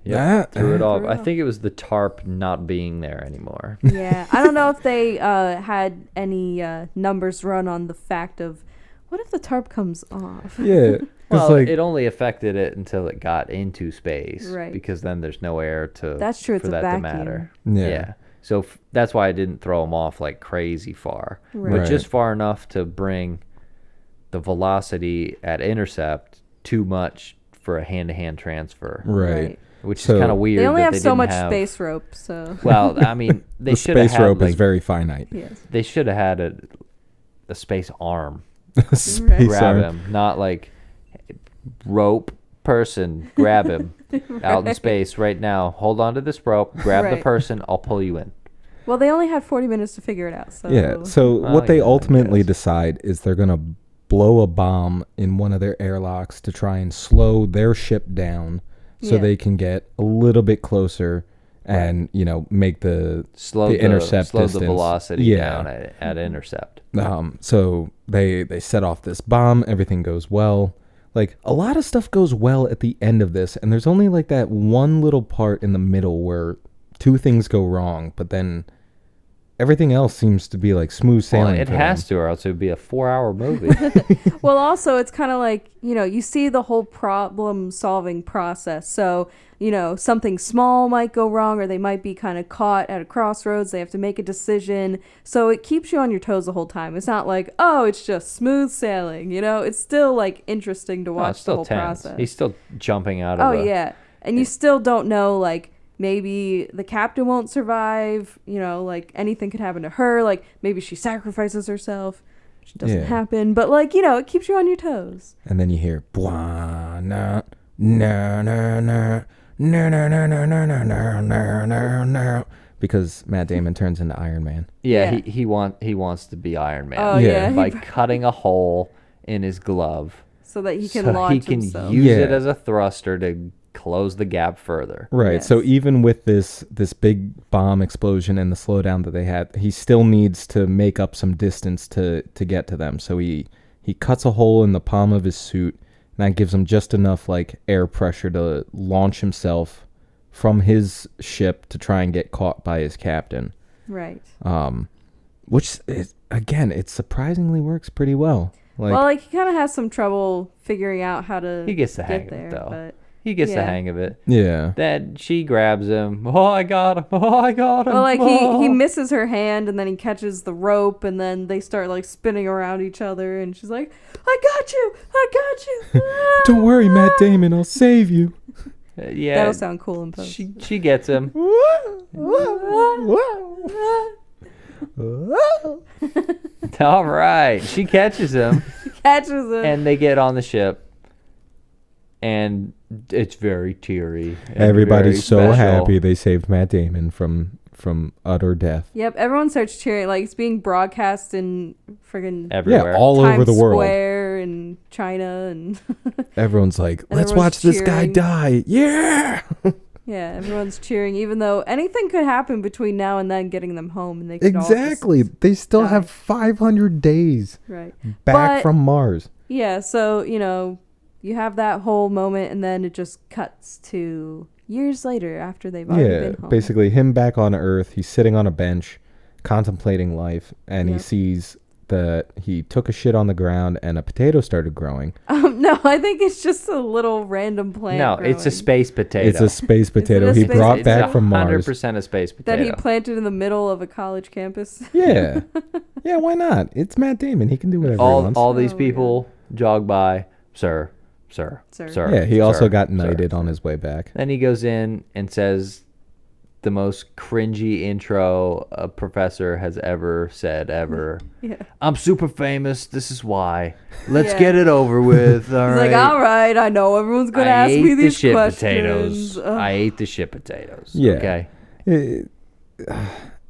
Yeah, threw it off. I think it was the tarp not being there anymore. Yeah, I don't know if they had any numbers run on the fact of, what if the tarp comes off? Yeah. Well, it only affected it until it got into space. Right. Because then there's no air to That's true, it's for a that vacuum. to matter. Yeah. So that's why I didn't throw them off like crazy far. Right. But just far enough to bring the velocity at intercept too much for a hand-to-hand transfer. Right. Which is kind of weird. They only that have so much space rope, so. Well, I mean, they the should have space had, rope is very finite. Yes. They should have had a space arm. Space grab arm. him, not like rope person. Grab him out in space right now. Hold on to this rope. Grab the person. I'll pull you in. Well, they only had 40 minutes to figure it out. So. Yeah. So what they ultimately decide is they're gonna blow a bomb in one of their airlocks to try and slow their ship down, so they can get a little bit closer and make the intercept slow distance. The velocity down at intercept. So they set off this bomb. Everything goes well. Like, a lot of stuff goes well at the end of this, and there's only like that one little part in the middle where two things go wrong, but then everything else seems to be like smooth sailing. Well, it has to, or else it would be a 4-hour movie. Well, also, it's kind of like, you see the whole problem-solving process. So, something small might go wrong, or they might be kind of caught at a crossroads. They have to make a decision. So it keeps you on your toes the whole time. It's not like, oh, it's just smooth sailing. It's still, like, interesting to watch the whole process. He's still jumping out of Oh, yeah. And you still don't know, like, maybe the captain won't survive, like anything could happen to her, like maybe she sacrifices herself, which doesn't happen, but like, it keeps you on your toes. And then you hear blah na na na na na na na na na na na na na, because Matt Damon turns into Iron Man. Yeah. he wants to be Iron Man. Oh yeah, by cutting a hole in his glove so that he can launch himself. Use it as a thruster to close the gap further. Right. Yes. So even with this big bomb explosion and the slowdown that they had, he still needs to make up some distance to get to them. So he cuts a hole in the palm of his suit, and that gives him just enough like air pressure to launch himself from his ship to try and get caught by his captain. Right. Which is, again, it surprisingly works pretty well. Like he kind of has some trouble figuring out how to. He gets the hang of it, though. He gets the hang of it. Yeah. Then she grabs him. Oh, I got him. Oh, I got him. Well, like he misses her hand, and then he catches the rope, and then they start like spinning around each other, and she's like, I got you. Don't worry, Matt Damon, I'll save you. Yeah. That'll sound cool in post. She gets him. All right. She catches him. And they get on the ship. And it's very teary. Everybody's so special. happy they saved Matt Damon from utter death. Yep, everyone starts cheering. Like, it's being broadcast in friggin' everywhere. Yeah, all Times over the world. Square and China and everyone's like, let's everyone's watch this guy cheering. die. Yeah. Yeah, everyone's cheering, even though anything could happen between now and then getting them home, and they could Exactly. all just They still die. have 500 days right back from Mars. Yeah, so you have that whole moment, and then it just cuts to years later after they've already been home. Basically him back on Earth. He's sitting on a bench contemplating life, and he sees that he took a shit on the ground and a potato started growing. No, I think it's just a little random plant. No, growing it's a space potato. It's a space potato a he space brought potato? back from Mars. 100% a space potato. that he planted in the middle of a college campus. Yeah. Yeah, why not? It's Matt Damon. He can do whatever he wants. All these people jog by, sir. Yeah, he also got knighted on his way back. Then he goes in and says the most cringy intro a professor has ever said ever. Yeah. I'm super famous. This is why. Let's get it over with. He's like, all right, I know everyone's going to ask me these questions. I ate the shit potatoes. Yeah. Okay.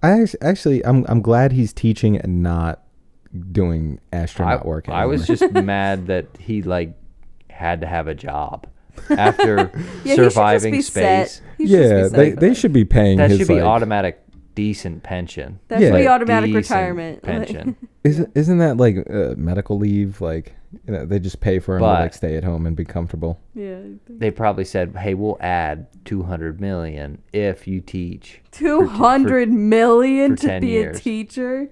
I'm glad he's teaching and not doing astronaut work anymore. I was just mad that he like had to have a job after surviving space. They should be paying that his, should be like, automatic decent pension. That should be automatic decent retirement pension. Isn't that like medical leave? Like, you know, they just pay for him to like stay at home and be comfortable. Yeah. They probably said, "Hey, we'll add $200 million if you teach." $200 million to be years. a teacher.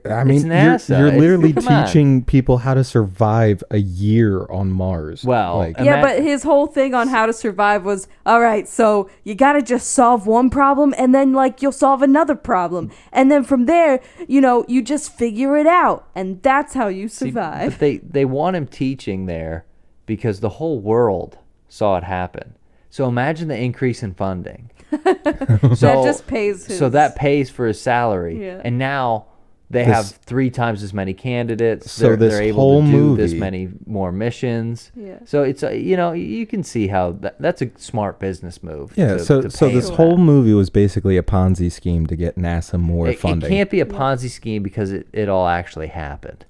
I mean, you're literally teaching people how to survive a year on Mars. Well, like, but his whole thing on how to survive was, all right, so you got to just solve one problem and then like you'll solve another problem. And then from there, you know, you just figure it out. And that's how you survive. But they want him teaching there because the whole world saw it happen. So imagine the increase in funding. That just pays his... So that pays for his salary. Yeah. And now... They have 3 times as many candidates. So they're able to do this many more missions. Yeah. So it's you know, you can see how that's a smart business move. Yeah. So this whole movie was basically a Ponzi scheme to get NASA more funding. It can't be a Ponzi scheme because it all actually happened.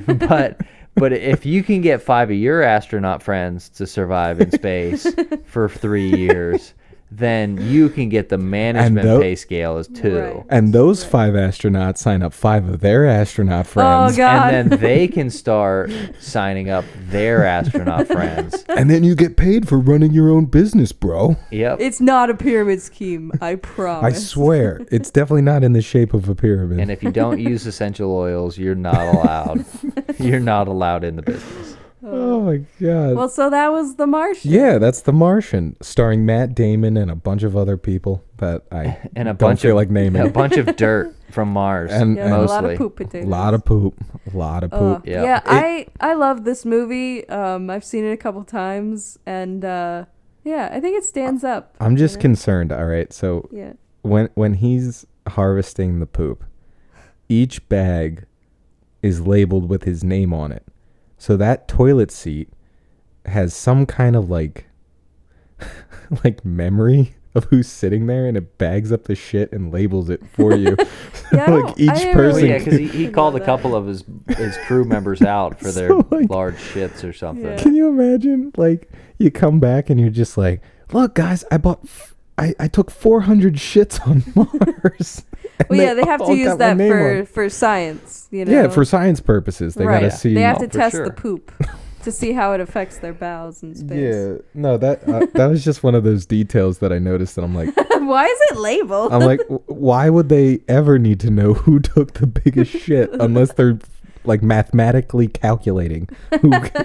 But if you can get 5 of your astronaut friends to survive in space for 3 years. Then you can get the management pay scale as 2. Right. And those 5 astronauts sign up 5 of their astronaut friends. Oh, God. And then they can start signing up their astronaut friends. And then you get paid for running your own business, bro. Yep. It's not a pyramid scheme, I promise. I swear. It's definitely not in the shape of a pyramid. And if you don't use essential oils, you're not allowed. You're not allowed in the business. Oh my God. Well, so that was The Martian. Yeah, that's The Martian, starring Matt Damon and a bunch of other people that I don't feel like naming. A bunch of dirt from Mars, and a lot of poop potatoes. A lot of poop. Yeah, I love this movie. I've seen it a couple times, and I think it stands up. I'm just concerned. All right, so yeah. when he's harvesting the poop, each bag is labeled with his name on it. So that toilet seat has some kind of like memory of who's sitting there, and it bags up the shit and labels it for you. Like each person. Yeah, because he called a couple of his crew members out for their large shits or something. Yeah. Can you imagine? Like you come back and you're just like, look, guys, I took 400 shits on Mars. Well, yeah, they have to use that for science, you know. Yeah, for science purposes, they gotta see. They have to test the poop to see how it affects their bowels in space. Yeah, no, that was just one of those details that I noticed, and I'm like, why is it labeled? I'm like, why would they ever need to know who took the biggest shit unless they're like mathematically calculating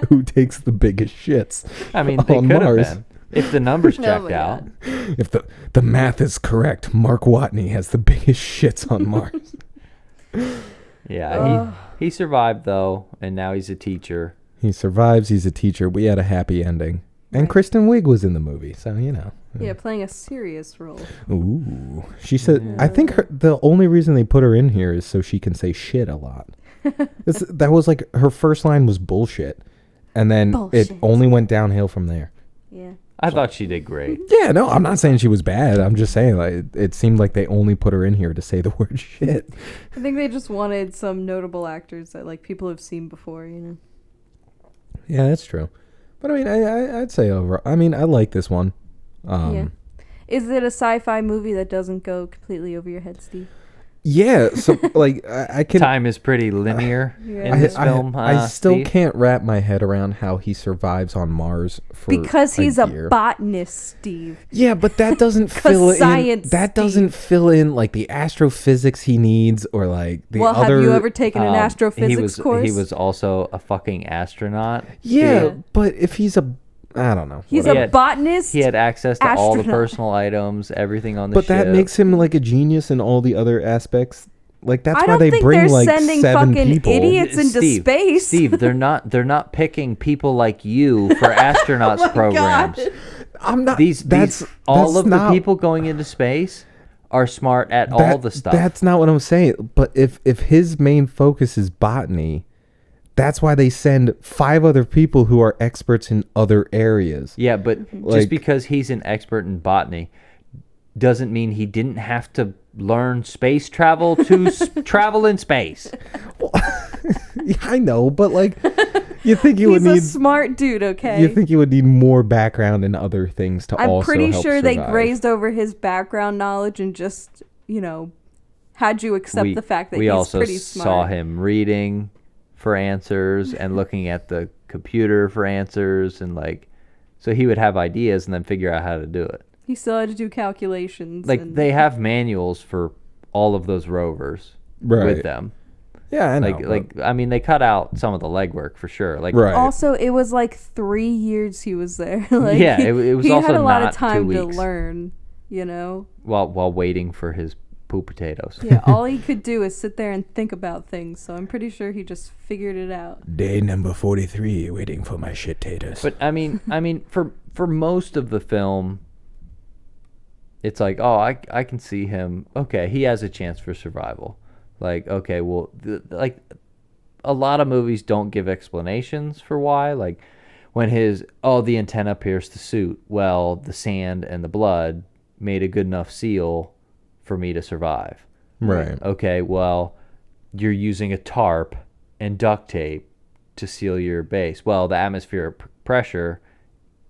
who takes the biggest shits? I mean, they could have been. If the numbers checked out. If the math is correct, Mark Watney has the biggest shits on Mars. Yeah, he survived, though, and now he's a teacher. He survives, he's a teacher. We had a happy ending. And Kristen Wiig was in the movie, so, you know. Yeah, playing a serious role. Ooh. She said, I think the only reason they put her in here is so she can say shit a lot. That was like, her first line was bullshit. And then it only went downhill from there. Yeah. I thought she did great. Yeah, no, I'm not saying she was bad. I'm just saying like it seemed like they only put her in here to say the word shit. I think they just wanted some notable actors that like people have seen before, you know. Yeah, that's true. But I mean, I'd say overall, I mean, I like this one. Yeah. Is it a sci-fi movie that doesn't go completely over your head, Steve? Yeah, so like I can. Time is pretty linear in this film. I still Steve? can't wrap my head around how he survives on Mars for because he's a year. Botanist, Steve. Yeah, but that doesn't fill in. That doesn't fill in like the astrophysics he needs, or like the other. Have you ever taken an astrophysics course? He was also a fucking astronaut. Yeah, but if he's I don't know. He's a botanist. He had access to all the personal items, everything on the ship. But that makes him like a genius in all the other aspects. Like that's why they think bring they're like sending 7 fucking people. idiots into space. Steve, they're not picking people like you for astronauts programs. God. I'm not. All of the people going into space are smart at all the stuff. That's not what I'm saying. But if his main focus is botany. That's why they send 5 other people who are experts in other areas. Yeah, but just because he's an expert in botany doesn't mean he didn't have to learn space travel to travel in space. Well, yeah, I know, but like, you think you would need... He's a smart dude, okay? You think you would need more background and other things to also help I'm pretty sure survive. they grazed over his background knowledge and just, had you accept the fact that he's pretty smart. We also saw him reading for answers and looking at the computer for answers, and so he would have ideas and then figure out how to do it. He still had to do calculations. They have manuals for all of those rovers with them. Yeah, I know. They cut out some of the legwork for sure. Also, it was 3 years he was there. It was he also had a lot not of time 2 to weeks. learn, While waiting for his poop potatoes. Yeah, all he could do is sit there and think about things. So I'm pretty sure he just figured it out. Day number 43, waiting for my shit taters. But I mean, for most of the film, it's I can see him. Okay, he has a chance for survival. Okay, well, a lot of movies don't give explanations for why. When the antenna pierced the suit. Well, the sand and the blood made a good enough seal for me to survive. Right. Okay, well, you're using a tarp and duct tape to seal your base. Well, the atmospheric pressure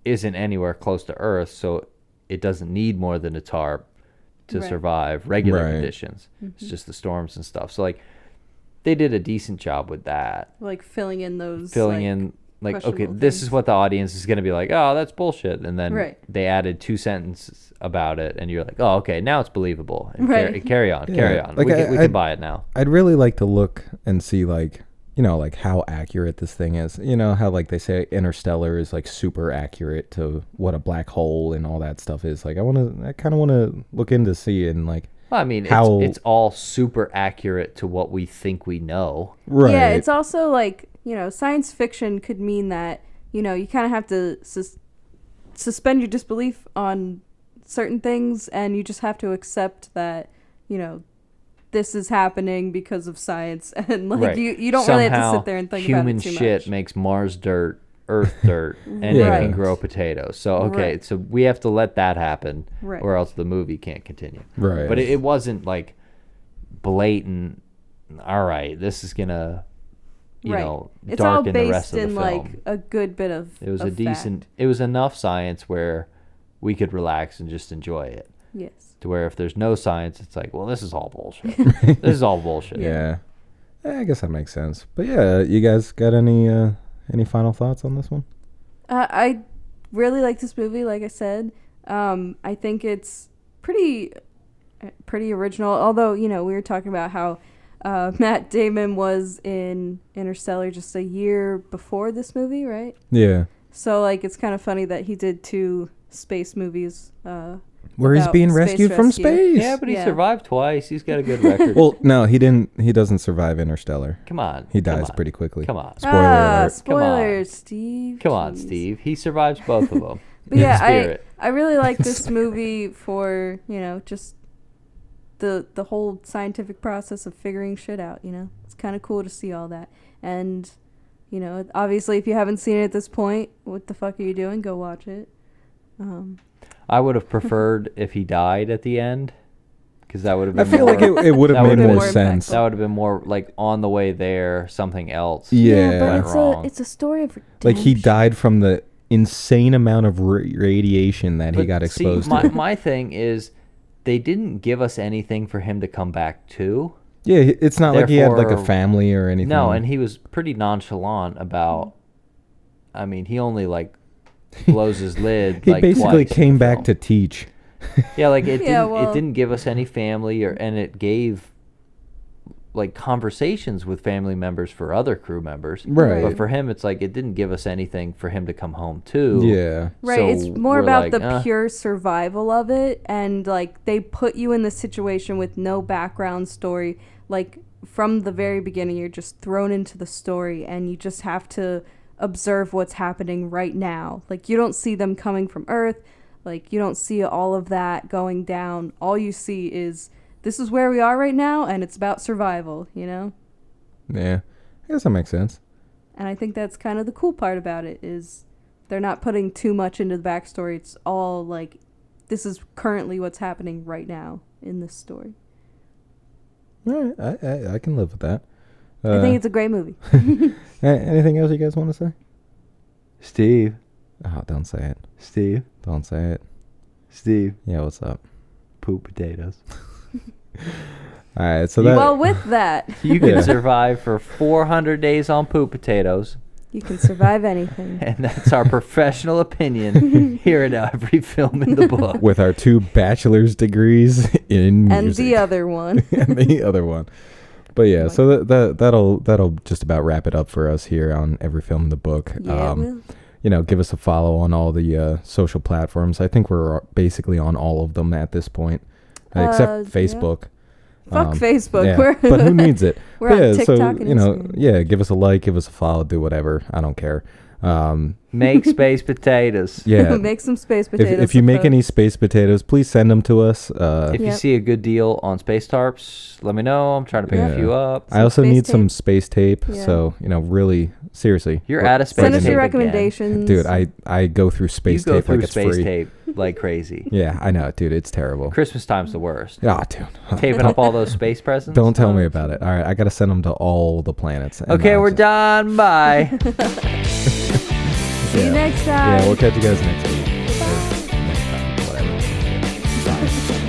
isn't anywhere close to Earth, so it doesn't need more than a tarp to survive regular conditions. Mm-hmm. It's just the storms and stuff. So they did a decent job with that. Filling in those okay, this is what the audience is going to be like, oh, that's bullshit. And then they added 2 sentences about it, and you're like, oh, okay, now it's believable. And carry on. We can buy it now. I'd really like to look and see, how accurate this thing is. How, they say Interstellar is, super accurate to what a black hole and all that stuff is. I kind of want to look into see and, it's all super accurate to what we think we know. Right. Yeah, it's also, science fiction could mean that, you kind of have to suspend your disbelief on certain things, and you just have to accept that, this is happening because of science, and you don't Somehow, really have to sit there and think about it too much. Human shit makes Mars dirt, Earth dirt, and it can grow potatoes. So so we have to let that happen, or else the movie can't continue. Right. But it wasn't blatant. All right, this is gonna. It's darken all the based rest of the in film. a good bit of It was of fact. It was enough science where we could relax and just enjoy it. Yes. To where if there's no science, it's well, this is all bullshit. This is all bullshit. Yeah. I guess that makes sense. But yeah, you guys got any final thoughts on this one? I really like this movie. Like I said, I think it's pretty original. Although we were talking about how. Matt Damon was in Interstellar just a year before this movie, right? Yeah. So, it's kind of funny that he did 2 space movies. Where he's being rescued from space. Yeah, but he survived twice. He's got a good record. Well, no, he didn't. He doesn't survive Interstellar. Come on. He dies pretty quickly. Come on. Spoiler alert. Spoilers, Steve. Come on, Steve. He survives both of them. But yeah, I really like this movie for, just... the whole scientific process of figuring shit out, It's kind of cool to see all that. And, obviously if you haven't seen it at this point, what the fuck are you doing? Go watch it. I would have preferred if he died at the end, because that would have been I feel like it would have made more sense. That would have been more on the way there, something else. Yeah, but it's a story of redemption. He died from the insane amount of radiation that he got exposed to. My thing is, they didn't give us anything for him to come back to. Yeah, it's not like he had a family or anything. No, and he was pretty nonchalant about. I mean, he only blows his lid. He basically came back to teach. Yeah, it didn't give us any family, and it gave conversations with family members for other crew members. Right. But for him, it's it didn't give us anything for him to come home to. Yeah. Right. So it's more about the pure survival of it, and they put you in the situation with no background story. From the very beginning, you're just thrown into the story, and you just have to observe what's happening right now. You don't see them coming from Earth. You don't see all of that going down. All you see is this is where we are right now, and it's about survival, Yeah, I guess that makes sense. And I think that's kind of the cool part about it is they're not putting too much into the backstory. It's all this is currently what's happening right now in this story. All right, I can live with that. I think it's a great movie. Anything else you guys want to say? Steve. Oh, don't say it. Steve. Don't say it. Steve. Yeah, what's up? Poop potatoes. All right, so that... Well, with that... You can survive for 400 days on poop potatoes. You can survive anything. And that's our professional opinion here at Every Film in the Book. With our 2 bachelor's degrees in music. And the other one. And the other one. But yeah, so that'll just about wrap it up for us here on Every Film in the Book. Yeah, you know, give us a follow on all the social platforms. I think we're basically on all of them at this point, except Facebook. Yeah. Fuck Facebook. Yeah, but who needs it? We're on TikTok and Instagram. Give us a like, give us a follow, do whatever. I don't care. Make space potatoes. Yeah. Make some space potatoes. If you make any space potatoes, please send them to us. If you see a good deal on space tarps, let me know. I'm trying to pick a few up. I also need some space tape. Yeah. So, really, seriously. You're out of space tape. Send us your recommendations. Dude, I go through space tape like it's free. You go through space tape like crazy. Yeah, I know, dude. It's terrible. Christmas time's the worst. Oh, dude. Taping up all those space presents. Don't tell me about it. All right, I got to send them to all the planets. Okay, we're done. Bye. See you next time. Yeah, we'll catch you guys next week. Bye. Next time, whatever. Bye.